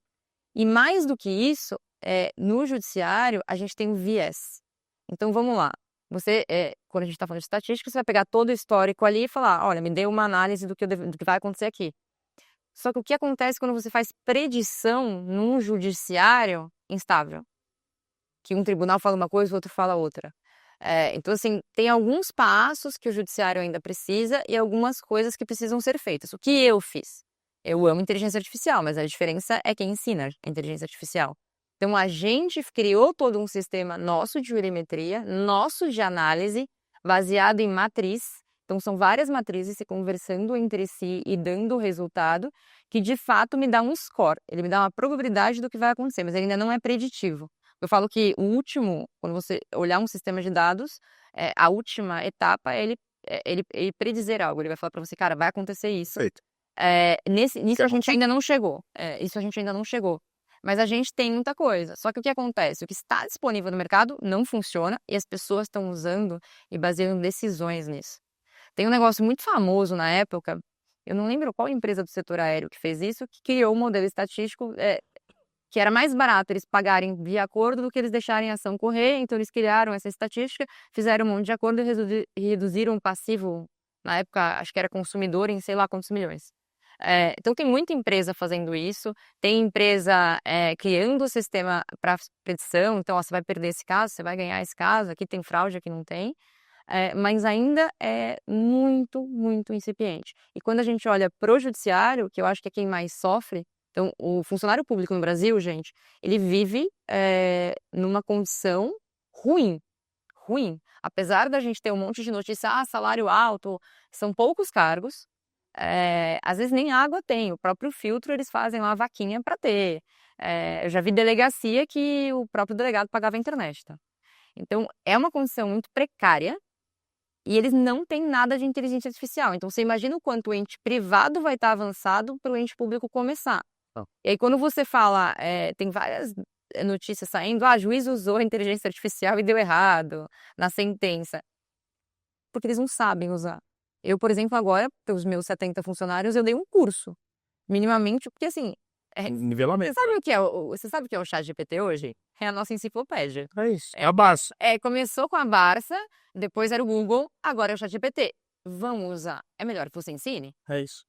E mais do que isso, no judiciário, a gente tem um viés. Então, vamos lá. Você, quando a gente está falando de estatística, você vai pegar todo o histórico ali e falar, olha, me dê uma análise do que vai acontecer aqui. Só que o que acontece quando você faz predição num judiciário instável? Que um tribunal fala uma coisa, o outro fala outra. Então, assim, tem alguns passos que o judiciário ainda precisa e algumas coisas que precisam ser feitas. O que eu fiz? Eu amo inteligência artificial, mas a diferença é quem ensina a inteligência artificial. Então, a gente criou todo um sistema nosso de jurimetria, nosso de análise, baseado em matriz. Então, são várias matrizes se conversando entre si e dando o resultado, que de fato me dá um score. Ele me dá uma probabilidade do que vai acontecer, mas ele ainda não é preditivo. Eu falo que o último, quando você olhar um sistema de dados, a última etapa é ele predizer algo. Ele vai falar para você, cara, vai acontecer isso. Perfeito. Nisso a gente ainda não chegou. Isso a gente ainda não chegou. Mas a gente tem muita coisa. Só que o que acontece? O que está disponível no mercado não funciona e as pessoas estão usando e baseando decisões nisso. Tem um negócio muito famoso na época, eu não lembro qual empresa do setor aéreo que fez isso, que criou um modelo estatístico que era mais barato eles pagarem via acordo do que eles deixarem a ação correr. Então eles criaram essa estatística, fizeram um monte de acordo e reduziram o passivo, na época acho que era consumidor, em sei lá quantos milhões. Então tem muita empresa fazendo isso, tem empresa criando o sistema para predição. Então você vai perder esse caso, você vai ganhar esse caso, aqui tem fraude, aqui não tem. Mas ainda é muito, muito incipiente. E quando a gente olha para o judiciário, que eu acho que é quem mais sofre, então o funcionário público no Brasil, gente, ele vive numa condição ruim. Apesar da gente ter um monte de notícia, salário alto, são poucos cargos, às vezes nem água tem, o próprio filtro eles fazem uma vaquinha para ter. Eu já vi delegacia que o próprio delegado pagava a internet, tá? Então é uma condição muito precária e eles não têm nada de inteligência artificial. Então você imagina o quanto o ente privado vai estar avançado para o ente público começar. E aí quando você fala, tem várias notícias saindo, juiz usou a inteligência artificial e deu errado na sentença. Porque eles não sabem usar. Eu, por exemplo, agora, pelos meus 70 funcionários, eu dei um curso. Minimamente, porque assim... Nivelamento. Você sabe o que é o ChatGPT hoje? É a nossa enciclopédia. É isso. É a Barça. Começou com a Barça, depois era o Google, agora é o ChatGPT. Vamos usar. É melhor que você ensine? É isso.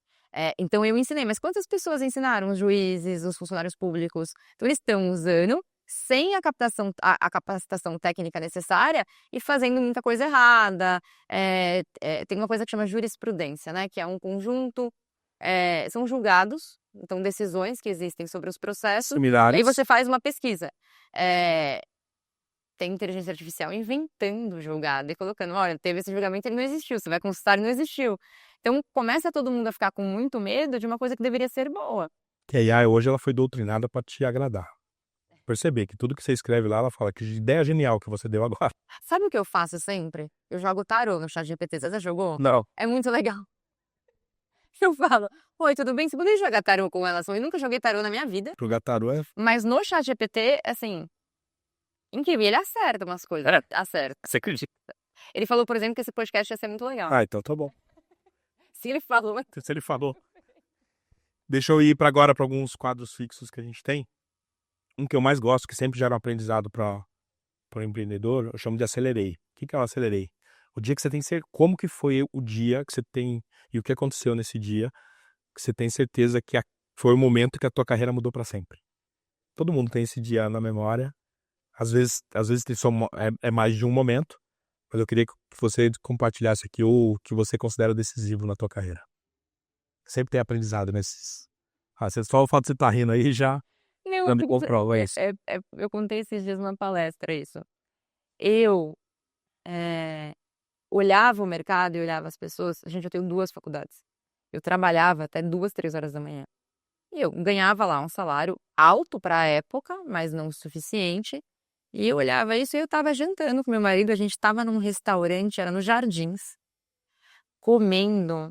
Então eu ensinei, mas quantas pessoas ensinaram? Os juízes, os funcionários públicos? Então eles estão usando sem a capacitação técnica necessária e fazendo muita coisa errada. Tem uma coisa que chama jurisprudência, né? Que é um conjunto, são julgados, então decisões que existem sobre os processos. Similares. E aí você faz uma pesquisa. Tem inteligência artificial inventando julgado e colocando, olha, teve esse julgamento, ele não existiu, você vai consultar, ele não existiu. Então começa todo mundo a ficar com muito medo de uma coisa que deveria ser boa. Que a AI hoje ela foi doutrinada para te agradar. Perceber que tudo que você escreve lá, ela fala que ideia genial que você deu agora. Sabe o que eu faço sempre? Eu jogo tarô no ChatGPT. Você já jogou? Não. É muito legal. Eu falo, oi, tudo bem? Você poderia jogar tarô com elas? Eu nunca joguei tarô na minha vida. Jogar tarô Mas no ChatGPT, assim, incrível. Ele acerta umas coisas. Acerta. Você acredita? Ele falou, por exemplo, que esse podcast ia ser muito legal. Então tá bom. Se ele falou... Se ele falou. Deixa eu ir agora para alguns quadros fixos que a gente tem. Um que eu mais gosto, que sempre gera um aprendizado para o empreendedor, eu chamo de acelerei. O que é o acelerei? O dia que você tem certeza, como que foi o dia que você tem, e o que aconteceu nesse dia, que você tem certeza que foi o momento que a tua carreira mudou para sempre. Todo mundo tem esse dia na memória. Às vezes tem é mais de um momento, mas eu queria que você compartilhasse aqui o que você considera decisivo na tua carreira. Sempre tem aprendizado nesses... só o fato de você estar rindo aí já... Não, me comprova isso. Eu contei esses dias numa palestra isso. Eu olhava o mercado e olhava as pessoas, eu tenho 2 faculdades. Eu trabalhava até 2, 3 horas da manhã. E eu ganhava lá um salário alto para a época, mas não o suficiente. E eu olhava isso e eu estava jantando com meu marido, a gente estava num restaurante, era nos Jardins, comendo,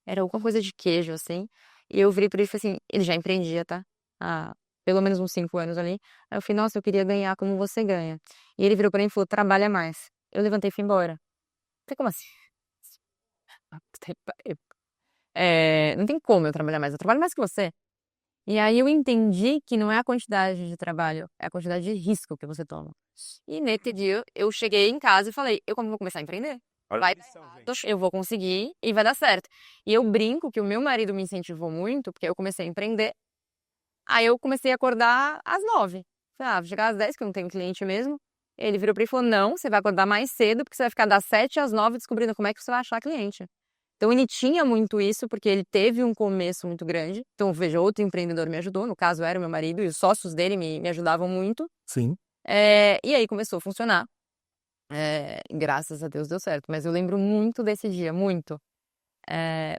era alguma coisa de queijo, assim. E eu virei para ele e falei assim, ele já empreendia, tá? Há pelo menos uns 5 anos ali. Aí eu falei, nossa, eu queria ganhar como você ganha. E ele virou para mim e falou, trabalha mais. Eu levantei e fui embora. Eu falei, como assim? Não tem como eu trabalhar mais, eu trabalho mais que você. E aí eu entendi que não é a quantidade de trabalho, é a quantidade de risco que você toma. E nesse dia eu cheguei em casa e falei, eu como vou começar a empreender? Vai dar errado, eu vou conseguir e vai dar certo. E eu brinco que o meu marido me incentivou muito, porque eu comecei a empreender. Aí eu comecei a acordar às 9. Falei, vou chegar às 10, que eu não tenho cliente mesmo. Ele virou pra mim e falou, não, você vai acordar mais cedo, porque você vai ficar das 7 às 9 descobrindo como é que você vai achar cliente. Então ele tinha muito isso, porque ele teve um começo muito grande. Então, veja, outro empreendedor me ajudou, no caso era o meu marido, e os sócios dele me ajudavam muito. Sim. E aí começou a funcionar. Graças a Deus deu certo. Mas eu lembro muito desse dia, muito.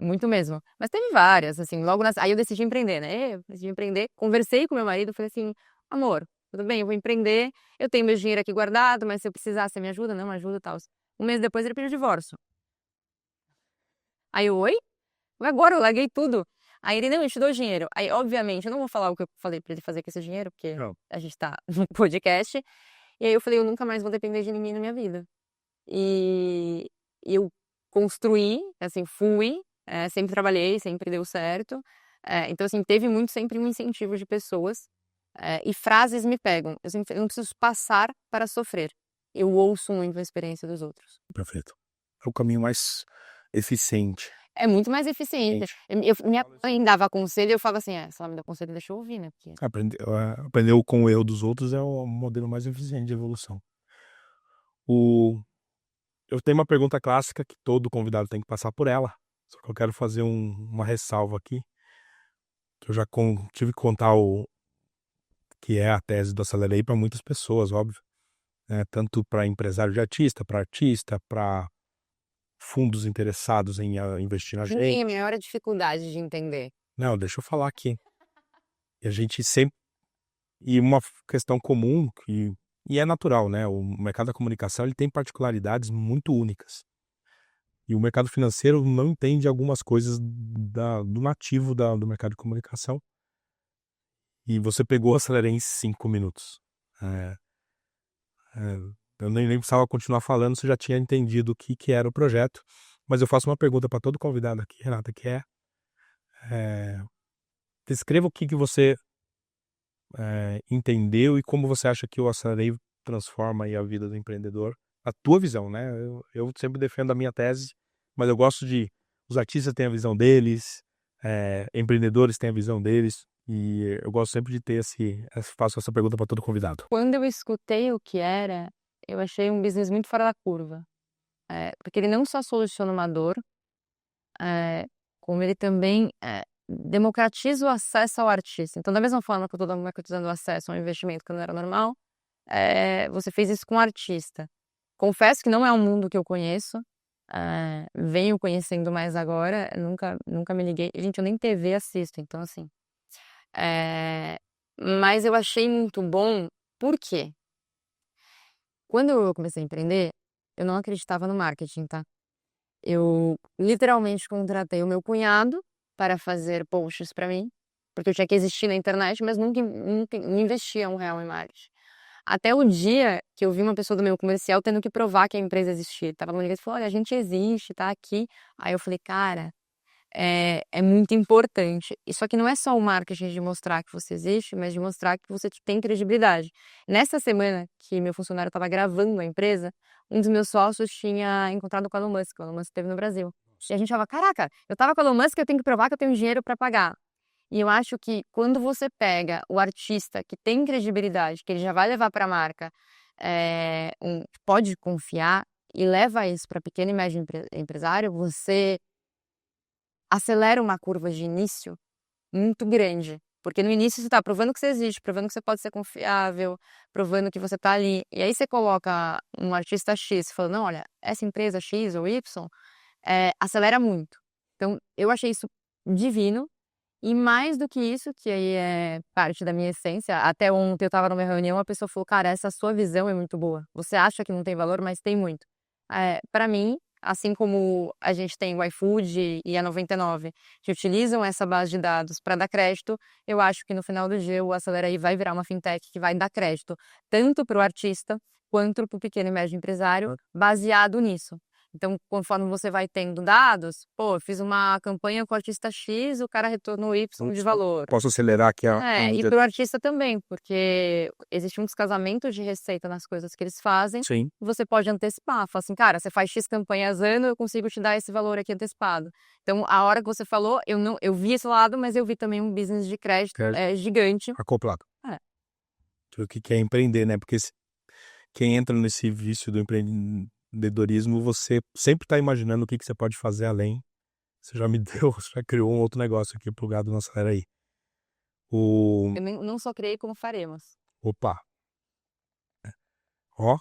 Muito mesmo. Mas teve várias, assim, aí eu decidi empreender, né? Eu decidi empreender, conversei com meu marido, falei assim, amor, tudo bem, eu vou empreender, eu tenho meu dinheiro aqui guardado, mas se eu precisar, você me ajuda? Não, ajuda e tal. Um mês depois ele pediu divórcio. Aí eu, oi? Agora eu larguei tudo. Aí ele, não, eu te dou dinheiro. Aí, obviamente, eu não vou falar o que eu falei pra ele fazer com esse dinheiro, porque Não. a gente tá no podcast. E aí eu falei, eu nunca mais vou depender de ninguém na minha vida. E eu construí, assim, sempre trabalhei, sempre deu certo. Então, assim, teve muito sempre um incentivo de pessoas. E frases me pegam. Eu não preciso passar para sofrer. Eu ouço muito a experiência dos outros. Perfeito. É o caminho mais eficiente. É muito mais eficiente. Minha mãe dava conselho e eu falava assim, se ela me dá conselho, deixa eu ouvir, né? Porque... Aprender com o erro dos outros é o modelo mais eficiente de evolução. Eu tenho uma pergunta clássica que todo convidado tem que passar por ela. Só que eu quero fazer uma ressalva aqui. Que eu já tive que contar o que é a tese do Acelerei para muitas pessoas, óbvio. Tanto para empresário de artista, para fundos interessados em investir na gente. Tem a maior dificuldade de entender. Não, deixa eu falar aqui. E a gente sempre... E uma questão comum, e é natural, né? O mercado da comunicação ele tem particularidades muito únicas. E o mercado financeiro não entende algumas coisas do nativo do mercado de comunicação. E você pegou o Acelerei em 5 minutos. Eu nem precisava continuar falando, você já tinha entendido o que era o projeto. Mas eu faço uma pergunta para todo convidado aqui, Renata, que descreva o que você entendeu e como você acha que o Acelerei transforma aí a vida do empreendedor. A tua visão, né? Eu sempre defendo a minha tese, mas eu gosto os artistas têm a visão deles, empreendedores têm a visão deles, e eu gosto sempre de ter faço essa pergunta para todo convidado. Quando eu escutei o que era, eu achei um business muito fora da curva. Porque ele não só soluciona uma dor, como ele também democratiza o acesso ao artista. Então, da mesma forma que eu estou democratizando o acesso ao investimento que não era normal, você fez isso com o artista. Confesso que não é um mundo que eu conheço, venho conhecendo mais agora, nunca me liguei. Gente, eu nem TV assisto, então assim. Mas eu achei muito bom, por quê? Quando eu comecei a empreender, eu não acreditava no marketing, tá? Eu literalmente contratei o meu cunhado para fazer posts para mim, porque eu tinha que existir na internet, mas nunca investia R$1 em marketing. Até o dia que eu vi uma pessoa do meu comercial tendo que provar que a empresa existia. Tava no e falou, olha, a gente existe, tá aqui. Aí eu falei, cara, é muito importante. E só que não é só o marketing de mostrar que você existe, mas de mostrar que você tem credibilidade. Nessa semana que meu funcionário estava gravando a empresa, um dos meus sócios tinha encontrado com o Elon Musk. O Elon Musk esteve no Brasil. E a gente falava, caraca, eu tava com o Elon Musk, eu tenho que provar que eu tenho dinheiro para pagar. E eu acho que quando você pega o artista que tem credibilidade, que ele já vai levar para a marca, pode confiar e leva isso para pequeno e médio empresário, você acelera uma curva de início muito grande. Porque no início você tá provando que você existe, provando que você pode ser confiável, provando que você tá ali. E aí você coloca um artista X falando, não, olha, essa empresa X ou Y acelera muito. Então, eu achei isso divino. E mais do que isso, que aí é parte da minha essência, até ontem eu estava numa reunião, a pessoa falou, cara, essa sua visão é muito boa. Você acha que não tem valor, mas tem muito. Para mim, assim como a gente tem o iFood e a 99, que utilizam essa base de dados para dar crédito, eu acho que no final do dia o Aceleraí vai virar uma fintech que vai dar crédito, tanto para o artista quanto para o pequeno e médio empresário, baseado nisso. Então, conforme você vai tendo dados, pô, eu fiz uma campanha com o artista X, o cara retornou Y de valor. Posso acelerar aqui E para o artista também, porque existe um descasamento de receita nas coisas que eles fazem. Sim. Você pode antecipar, falar assim, cara, você faz X campanhas ano, eu consigo te dar esse valor aqui antecipado. Então, a hora que você falou, eu vi esse lado, mas eu vi também um business de crédito gigante. Acoplado. O que é empreender, né? Porque quem entra nesse vício do empreendedorismo, você sempre está imaginando o que você pode fazer além. Você já me deu, você já criou um outro negócio aqui pro gado nossa era aí. Eu não só criei, como faremos. Opa! Ó,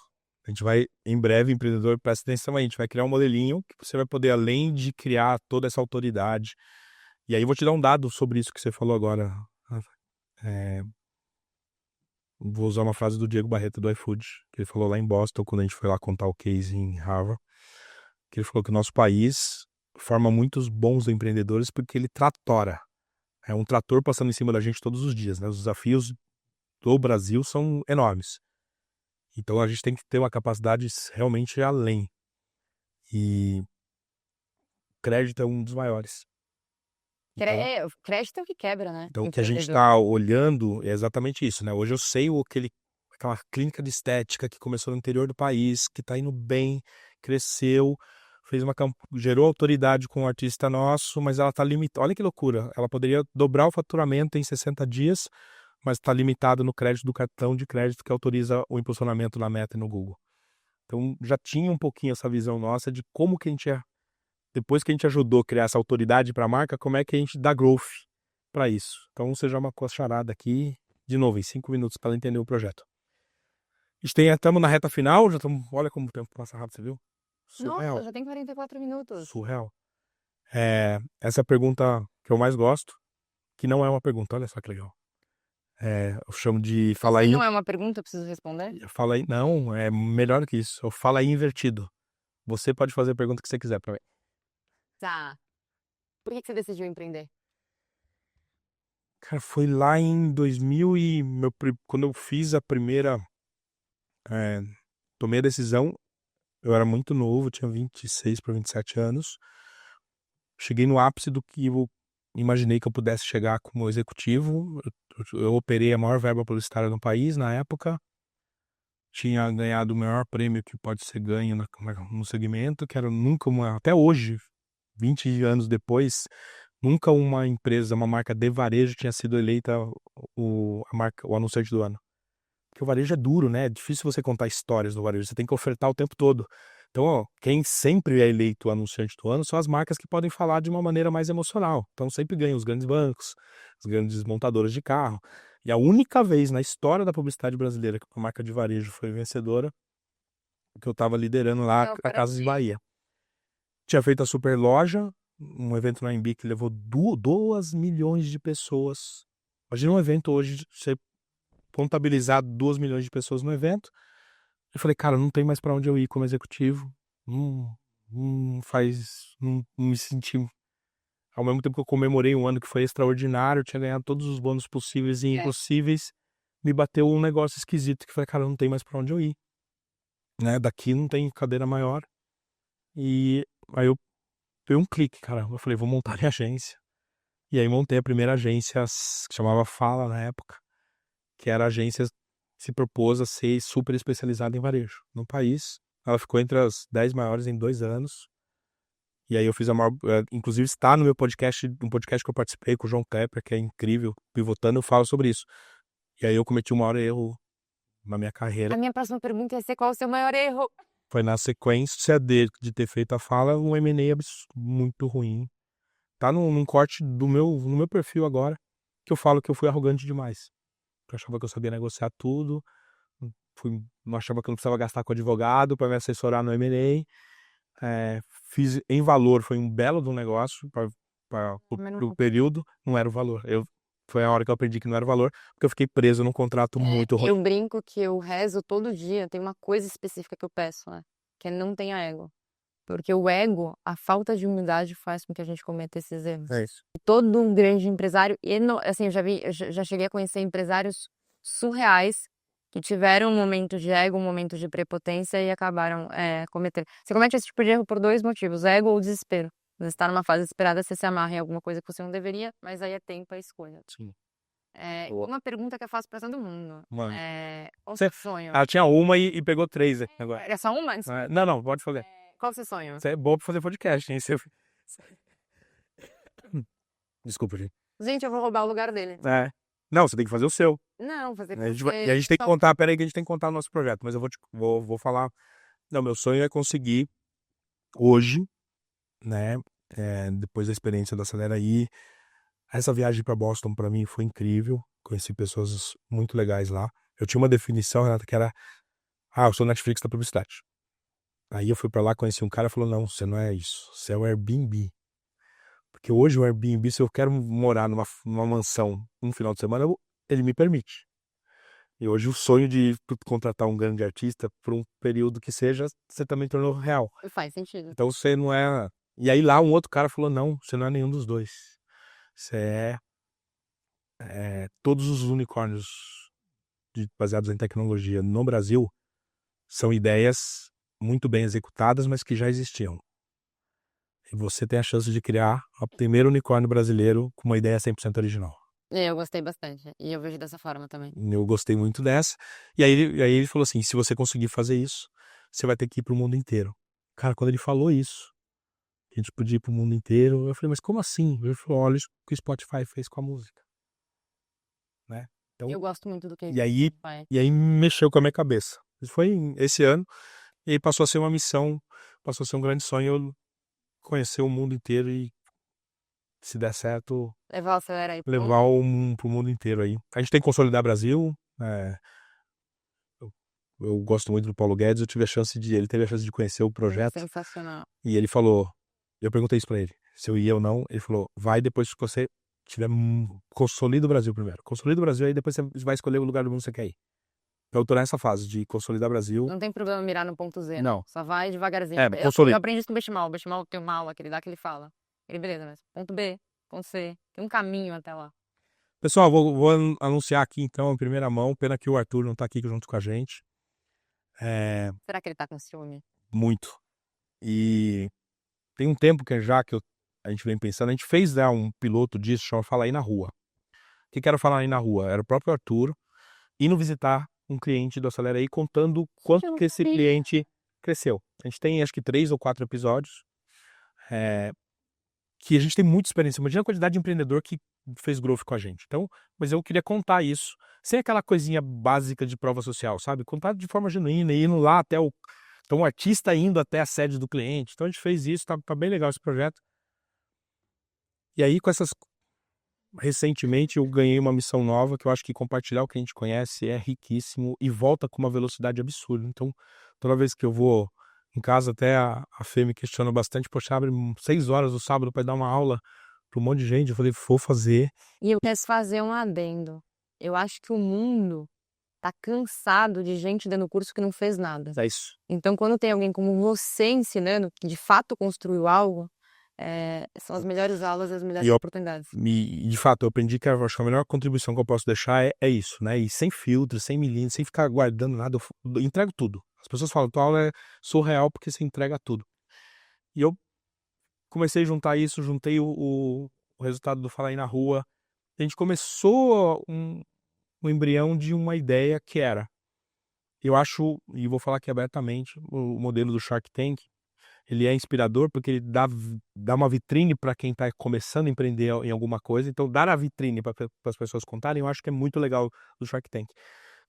a gente vai, em breve, empreendedor, presta atenção aí, a gente vai criar um modelinho que você vai poder, além de criar toda essa autoridade. E aí eu vou te dar um dado sobre isso que você falou agora. Vou usar uma frase do Diego Barreto do iFood, que ele falou lá em Boston, quando a gente foi lá contar o case em Harvard, que ele falou que o nosso país forma muitos bons empreendedores porque ele tratora. É um trator passando em cima da gente todos os dias, né? Os desafios do Brasil são enormes. Então a gente tem que ter uma capacidade realmente além. E crédito é um dos maiores. Crédito é o que quebra, né? Então o que a gente está olhando é exatamente isso, né? Hoje eu sei aquela clínica de estética que começou no interior do país, que está indo bem, cresceu, gerou autoridade com um artista nosso, mas ela está limitada. Olha que loucura, ela poderia dobrar o faturamento em 60 dias, mas está limitada no crédito do cartão de crédito que autoriza o impulsionamento na Meta e no Google. Então já tinha um pouquinho essa visão nossa de como que a gente depois que a gente ajudou a criar essa autoridade para a marca, como é que a gente dá growth para isso. Então você já marcou a charada aqui, de novo, em 5 minutos para ela entender o projeto. Estamos na reta final, olha como o tempo passa rápido, você viu? Surreal. Nossa, já tem 44 minutos. Surreal. Essa é a pergunta que eu mais gosto, que não é uma pergunta, olha só que legal. Eu chamo de fala aí. Não é uma pergunta, eu preciso responder? Fala aí, não, é melhor do que isso. Eu falo aí invertido. Você pode fazer a pergunta que você quiser para mim. Tá. Por que você decidiu empreender? Cara, foi lá em 2000 quando eu fiz a primeira... tomei a decisão, eu era muito novo, tinha 26 para 27 anos. Cheguei no ápice do que eu imaginei que eu pudesse chegar como executivo. Eu operei a maior verba publicitária no país na época. Tinha ganhado o maior prêmio que pode ser ganho no segmento, que era até hoje, 20 anos depois, nunca uma empresa, uma marca de varejo tinha sido eleita o anunciante do ano. Porque o varejo é duro, né? É difícil você contar histórias do varejo, você tem que ofertar o tempo todo. Então, quem sempre é eleito o anunciante do ano são as marcas que podem falar de uma maneira mais emocional. Então, sempre ganham os grandes bancos, as grandes montadoras de carro. E a única vez na história da publicidade brasileira que uma marca de varejo foi vencedora, que eu estava liderando lá a Casas de Bahia. Tinha feito a super loja, um evento na AMB que levou 2 milhões de pessoas. Imagina um evento hoje, você contabilizar 2 milhões de pessoas no evento. Eu falei, cara, não tem mais para onde eu ir como executivo. Não me senti... Ao mesmo tempo que eu comemorei um ano que foi extraordinário, eu tinha ganhado todos os bônus possíveis e impossíveis, me bateu um negócio esquisito, que falei, cara, não tem mais para onde eu ir. Né? Daqui não tem cadeira maior. E aí eu dei um clique, cara. Eu falei, vou montar minha agência. E aí montei a primeira agência, que chamava Fala na época, que era a agência se propôs a ser super especializada em varejo no país. Ela ficou entre as 10 maiores em 2 anos. E aí eu fiz a maior... Inclusive está no meu podcast, um podcast que eu participei com o João Klepper, que é incrível, Pivotando, eu falo sobre isso. E aí eu cometi o maior erro na minha carreira. A minha próxima pergunta é qual o seu maior erro? Foi na sequência de ter feito a Fala, um M&A muito ruim. Tá num corte no meu perfil agora. que eu falo que eu fui arrogante demais. Eu achava que eu sabia negociar tudo, não achava que eu não precisava gastar com advogado para me assessorar no M&A. Fiz em valor, foi um belo de um negócio pro período, não era o valor. Foi a hora que eu aprendi que não era o valor, porque eu fiquei preso num contrato muito ruim. Eu brinco que eu rezo todo dia, tem uma coisa específica que eu peço, né? Que é não tenha ego. Porque o ego, a falta de humildade faz com que a gente cometa esses erros. É isso. Todo um grande empresário, assim, eu já cheguei a conhecer empresários surreais que tiveram um momento de ego, um momento de prepotência e acabaram cometendo. Você comete esse tipo de erro por 2 motivos, ego ou desespero. Você está numa fase desesperada, você se amarra em alguma coisa que você não deveria, mas aí é tempo, é escolha. Sim. Uma pergunta que eu faço pra todo mundo. Mano. Qual o seu sonho? Ela tinha uma e pegou 3 agora. É só uma? Não, pode fazer. Qual o seu sonho? Você é bom pra fazer podcast, hein? Desculpa, gente. Gente, eu vou roubar o lugar dele. Não, você tem que fazer o seu. Não, fazer E a gente tem que contar, peraí que a gente tem que contar o nosso projeto, mas eu vou falar. Não, meu sonho é conseguir hoje, né, depois da experiência da Acelera aí, essa viagem para Boston para mim foi incrível, conheci pessoas muito legais lá. Eu tinha uma definição, Renata, que era, eu sou Netflix da publicidade. Aí eu fui para lá, conheci um cara e falou, não, você não é isso, você é o Airbnb. Porque hoje o Airbnb, se eu quero morar numa mansão um final de semana, ele me permite. E hoje o sonho de contratar um grande artista por um período que seja, você também tornou real. Faz sentido. Então você não é... E aí lá um outro cara falou, não, você não é nenhum dos dois. Você todos os unicórnios baseados em tecnologia no Brasil são ideias muito bem executadas, mas que já existiam. E você tem a chance de criar o primeiro unicórnio brasileiro com uma ideia 100% original. Eu gostei bastante. E eu vejo dessa forma também. Eu gostei muito dessa. E aí ele falou assim, se você conseguir fazer isso, você vai ter que ir pro mundo inteiro. Cara, quando ele falou isso, a gente podia ir pro mundo inteiro, eu falei, mas como assim? Ele falou, olha o que o Spotify fez com a música. Né? Então, eu gosto muito do que e aí mexeu com a minha cabeça. Isso foi esse ano, e aí passou a ser uma missão, passou a ser um grande sonho eu conhecer o mundo inteiro e, se der certo, levar o Acelera aí pro mundo inteiro aí. A gente tem que consolidar Brasil. Eu gosto muito do Paulo Guedes, ele teve a chance de conhecer o projeto. Sensacional. E ele falou, eu perguntei isso pra ele, se eu ia ou não, ele falou, vai depois que você tiver, consolida o Brasil primeiro. Consolida o Brasil, aí depois você vai escolher o lugar do mundo que você quer ir. Eu tô nessa fase de consolidar o Brasil. Não tem problema mirar no ponto Z. Não. Só vai devagarzinho. Consolida. Eu aprendi isso com o Benchimol. O Benchimol tem uma aula que ele dá que ele fala. Ele, beleza, mas ponto B, ponto C. Tem um caminho até lá. Pessoal, vou anunciar aqui então em primeira mão. Pena que o Arthur não tá aqui junto com a gente. Será que ele tá com ciúme? Muito. E tem um tempo que a gente vem pensando, a gente fez um piloto disso, chama Fala Aí na Rua. O que era Falar Aí na Rua? Era o próprio Arthur indo visitar um cliente do Acelera aí, contando quanto que esse cliente cresceu. A gente tem acho que 3 ou 4 episódios que a gente tem muita experiência. Imagina a quantidade de empreendedor que fez growth com a gente. Então, mas eu queria contar isso, sem aquela coisinha básica de prova social, sabe? Contar de forma genuína, indo lá até o artista indo até a sede do cliente. Então a gente fez isso, tá bem legal esse projeto. E aí recentemente eu ganhei uma missão nova, que eu acho que compartilhar o que a gente conhece é riquíssimo e volta com uma velocidade absurda. Então, toda vez que eu vou em casa, até a Fê me questiona bastante, poxa, abre 6 horas do sábado para dar uma aula para um monte de gente. Eu falei, vou fazer. E eu quero fazer um adendo. Eu acho que o mundo tá cansado de gente dando curso que não fez nada. É isso. Então, quando tem alguém como você ensinando, que de fato construiu algo, são as melhores aulas e as melhores oportunidades. E de fato, eu aprendi que acho que a melhor contribuição que eu posso deixar é isso, né? E sem filtro, sem milímetros, sem ficar guardando nada, eu entrego tudo. As pessoas falam, tua aula é surreal porque você entrega tudo. E eu comecei a juntar isso, juntei o resultado do Falar Aí na Rua. A gente começou um embrião de uma ideia que era, eu acho, e vou falar aqui abertamente, o modelo do Shark Tank, ele é inspirador porque ele dá uma vitrine para quem está começando a empreender em alguma coisa. Então, dar a vitrine para as pessoas contarem, eu acho que é muito legal do Shark Tank.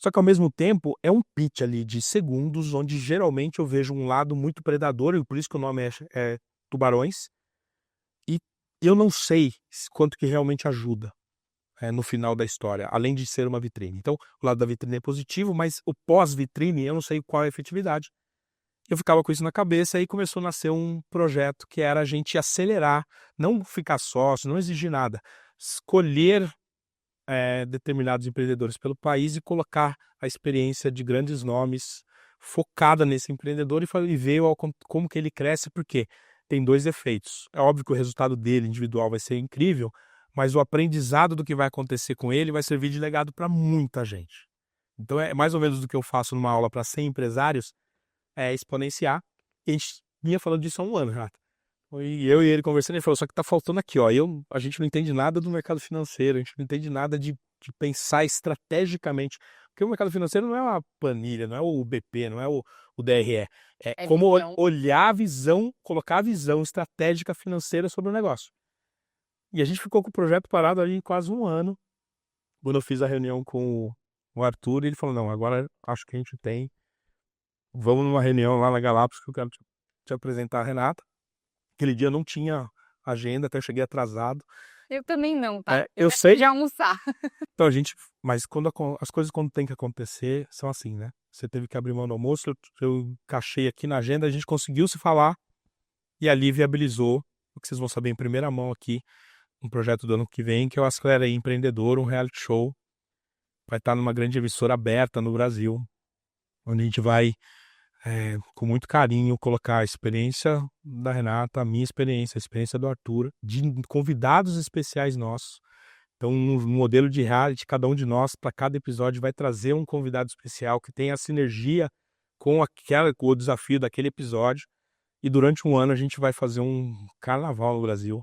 Só que, ao mesmo tempo, é um pitch ali de segundos, onde geralmente eu vejo um lado muito predador, e por isso que o nome é Tubarões. E eu não sei quanto que realmente ajuda. no final da história, além de ser uma vitrine. Então, o lado da vitrine é positivo, mas o pós-vitrine, eu não sei qual é a efetividade. Eu ficava com isso na cabeça e começou a nascer um projeto que era a gente acelerar, não ficar sócio, não exigir nada, escolher determinados empreendedores pelo país e colocar a experiência de grandes nomes focada nesse empreendedor e ver como que ele cresce, porque tem 2 efeitos. É óbvio que o resultado dele individual vai ser incrível, mas o aprendizado do que vai acontecer com ele vai servir de legado para muita gente. Então é mais ou menos do que eu faço numa aula para 100 empresários, é exponenciar. E a gente vinha falando disso há um ano, Renato. E eu e ele conversando, ele falou, só que tá faltando aqui, ó. A gente não entende nada do mercado financeiro, a gente não entende nada de pensar estrategicamente. Porque o mercado financeiro não é uma planilha, não é o BP, não é o DRE. É como olhar a visão, colocar a visão estratégica financeira sobre o negócio. E a gente ficou com o projeto parado ali quase um ano. Quando eu fiz a reunião com o Arthur, ele falou, não, agora acho que a gente tem. Vamos numa reunião lá na Galápagos que eu quero te apresentar a Renata. Aquele dia eu não tinha agenda, até cheguei atrasado. Eu também não, tá? Eu sei. De almoçar. Então, mas as coisas quando tem que acontecer são assim, né? Você teve que abrir mão do almoço, eu encaixei aqui na agenda, a gente conseguiu se falar e ali viabilizou o que vocês vão saber em primeira mão aqui, um projeto do ano que vem, que é o Acelera Aí Empreendedor, um reality show. Vai estar numa grande emissora aberta no Brasil, onde a gente vai, com muito carinho, colocar a experiência da Renata, a minha experiência, a experiência do Arthur, de convidados especiais nossos. Então, no modelo de reality, cada um de nós, para cada episódio, vai trazer um convidado especial que tenha a sinergia com o desafio daquele episódio. E durante um ano a gente vai fazer um carnaval no Brasil.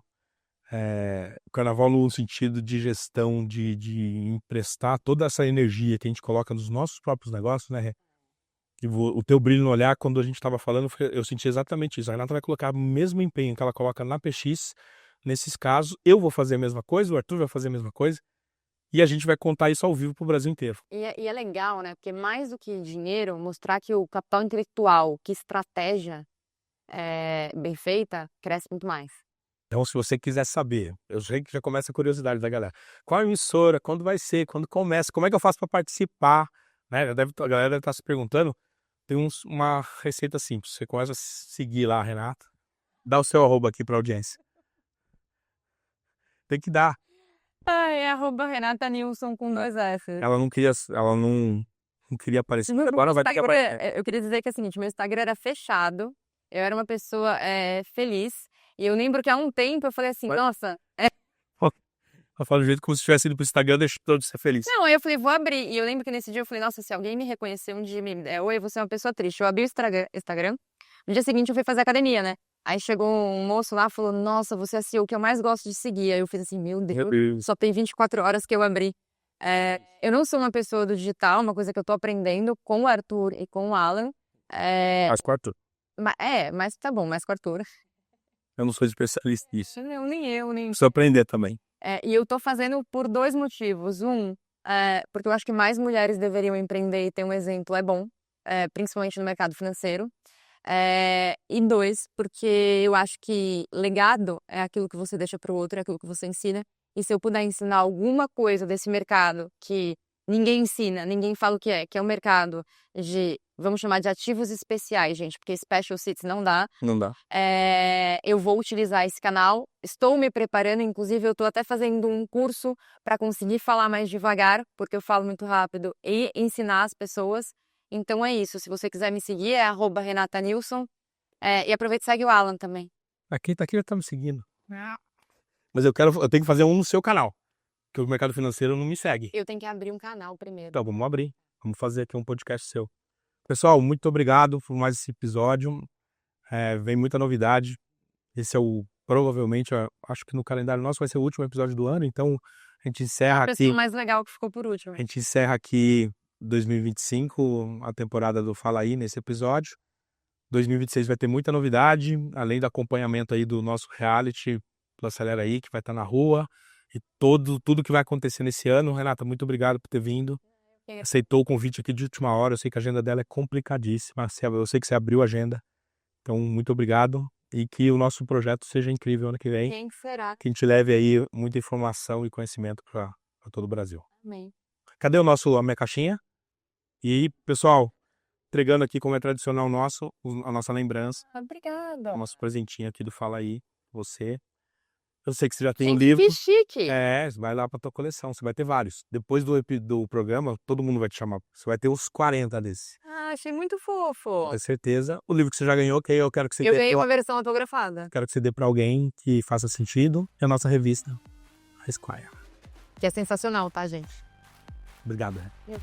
Carnaval no sentido de gestão, de emprestar toda essa energia que a gente coloca nos nossos próprios negócios, né? E o teu brilho no olhar, quando a gente estava falando, eu senti exatamente isso. A Renata vai colocar o mesmo empenho que ela coloca na PX, nesses casos. Eu vou fazer a mesma coisa, o Arthur vai fazer a mesma coisa. E a gente vai contar isso ao vivo para o Brasil inteiro. E é legal, né? Porque mais do que dinheiro, mostrar que o capital intelectual, que estratégia bem feita, cresce muito mais. Então, se você quiser saber, eu sei que já começa a curiosidade da galera. Qual a emissora? Quando vai ser? Quando começa? Como é que eu faço para participar? Né? A galera deve estar se perguntando. Tem uma receita simples. Você começa a seguir lá a Renata. Dá o seu arroba aqui para a audiência. Tem que dar. É @Renata Nilson com 2 S. Ela não queria aparecer. Agora vai ter que aparecer. Eu queria dizer que é o seguinte, meu Instagram era fechado. Eu era uma pessoa feliz. E eu lembro que há um tempo eu falei assim, nossa... Ela fala do jeito como se tivesse ido pro Instagram, deixa todo ser feliz. Não, aí eu falei, vou abrir. E eu lembro que nesse dia eu falei, nossa, se alguém me reconhecer um dia, oi, você é uma pessoa triste. Eu abri o Instagram. No dia seguinte eu fui fazer academia, né? Aí chegou um moço lá e falou, nossa, você é a CEO que eu mais gosto de seguir. Aí eu fiz assim, meu Deus, só tem 24 horas que eu abri. Eu não sou uma pessoa do digital, uma coisa que eu tô aprendendo com o Arthur e com o Alan. Mas com o Arthur. Mas tá bom, mais com o Arthur. Eu não sou especialista nisso. Não, nem eu. Preciso aprender também. E eu tô fazendo por 2 motivos. Porque eu acho que mais mulheres deveriam empreender e ter um exemplo é bom, principalmente no mercado financeiro. E 2, porque eu acho que legado é aquilo que você deixa para o outro, é aquilo que você ensina. E se eu puder ensinar alguma coisa desse mercado que ninguém ensina, ninguém fala o que é o mercado de, vamos chamar de ativos especiais, gente, porque special sits não dá. Não dá. Eu vou utilizar esse canal, estou me preparando, inclusive eu estou até fazendo um curso para conseguir falar mais devagar, porque eu falo muito rápido, e ensinar as pessoas. Então é isso, se você quiser me seguir é @Renata Nilson, e aproveita e segue o Alan também. Quem tá aqui já tá me seguindo. Mas eu tenho que fazer um no seu canal, que o mercado financeiro não me segue. Eu tenho que abrir um canal primeiro. Então, vamos abrir. Vamos fazer aqui um podcast seu. Pessoal, muito obrigado por mais esse episódio. Vem muita novidade. Esse é provavelmente, acho que no calendário nosso vai ser o último episódio do ano, então a gente encerra aqui. O mais legal que ficou por último. A gente encerra aqui 2025, a temporada do Fala Aí nesse episódio. 2026 vai ter muita novidade, além do acompanhamento aí do nosso reality do Acelera Aí, que vai estar na rua, e tudo que vai acontecer nesse ano. Renata, muito obrigado por ter vindo. Aceitou o convite aqui de última hora, eu sei que a agenda dela é complicadíssima, eu sei que você abriu a agenda, então muito obrigado, e que o nosso projeto seja incrível ano que vem. Quem será? Que a gente leve aí muita informação e conhecimento para para todo o Brasil. Amém. Cadê a minha caixinha? E, pessoal, entregando aqui, como é tradicional nosso, a nossa lembrança, Obrigada. o nosso presentinho aqui do Fala Aí, você. Eu sei que você já tem um Gente, livro. que chique! Vai lá pra tua coleção, você vai ter vários. Depois do programa, todo mundo vai te chamar. Você vai ter uns 40 desses. Achei muito fofo. Com certeza. O livro que você já ganhou, ok, eu quero que você Eu dê. ganhei uma versão autografada. Quero que você dê pra alguém que faça sentido. E a nossa revista, a Esquire. Que é sensacional, tá, gente? Obrigado. Eu-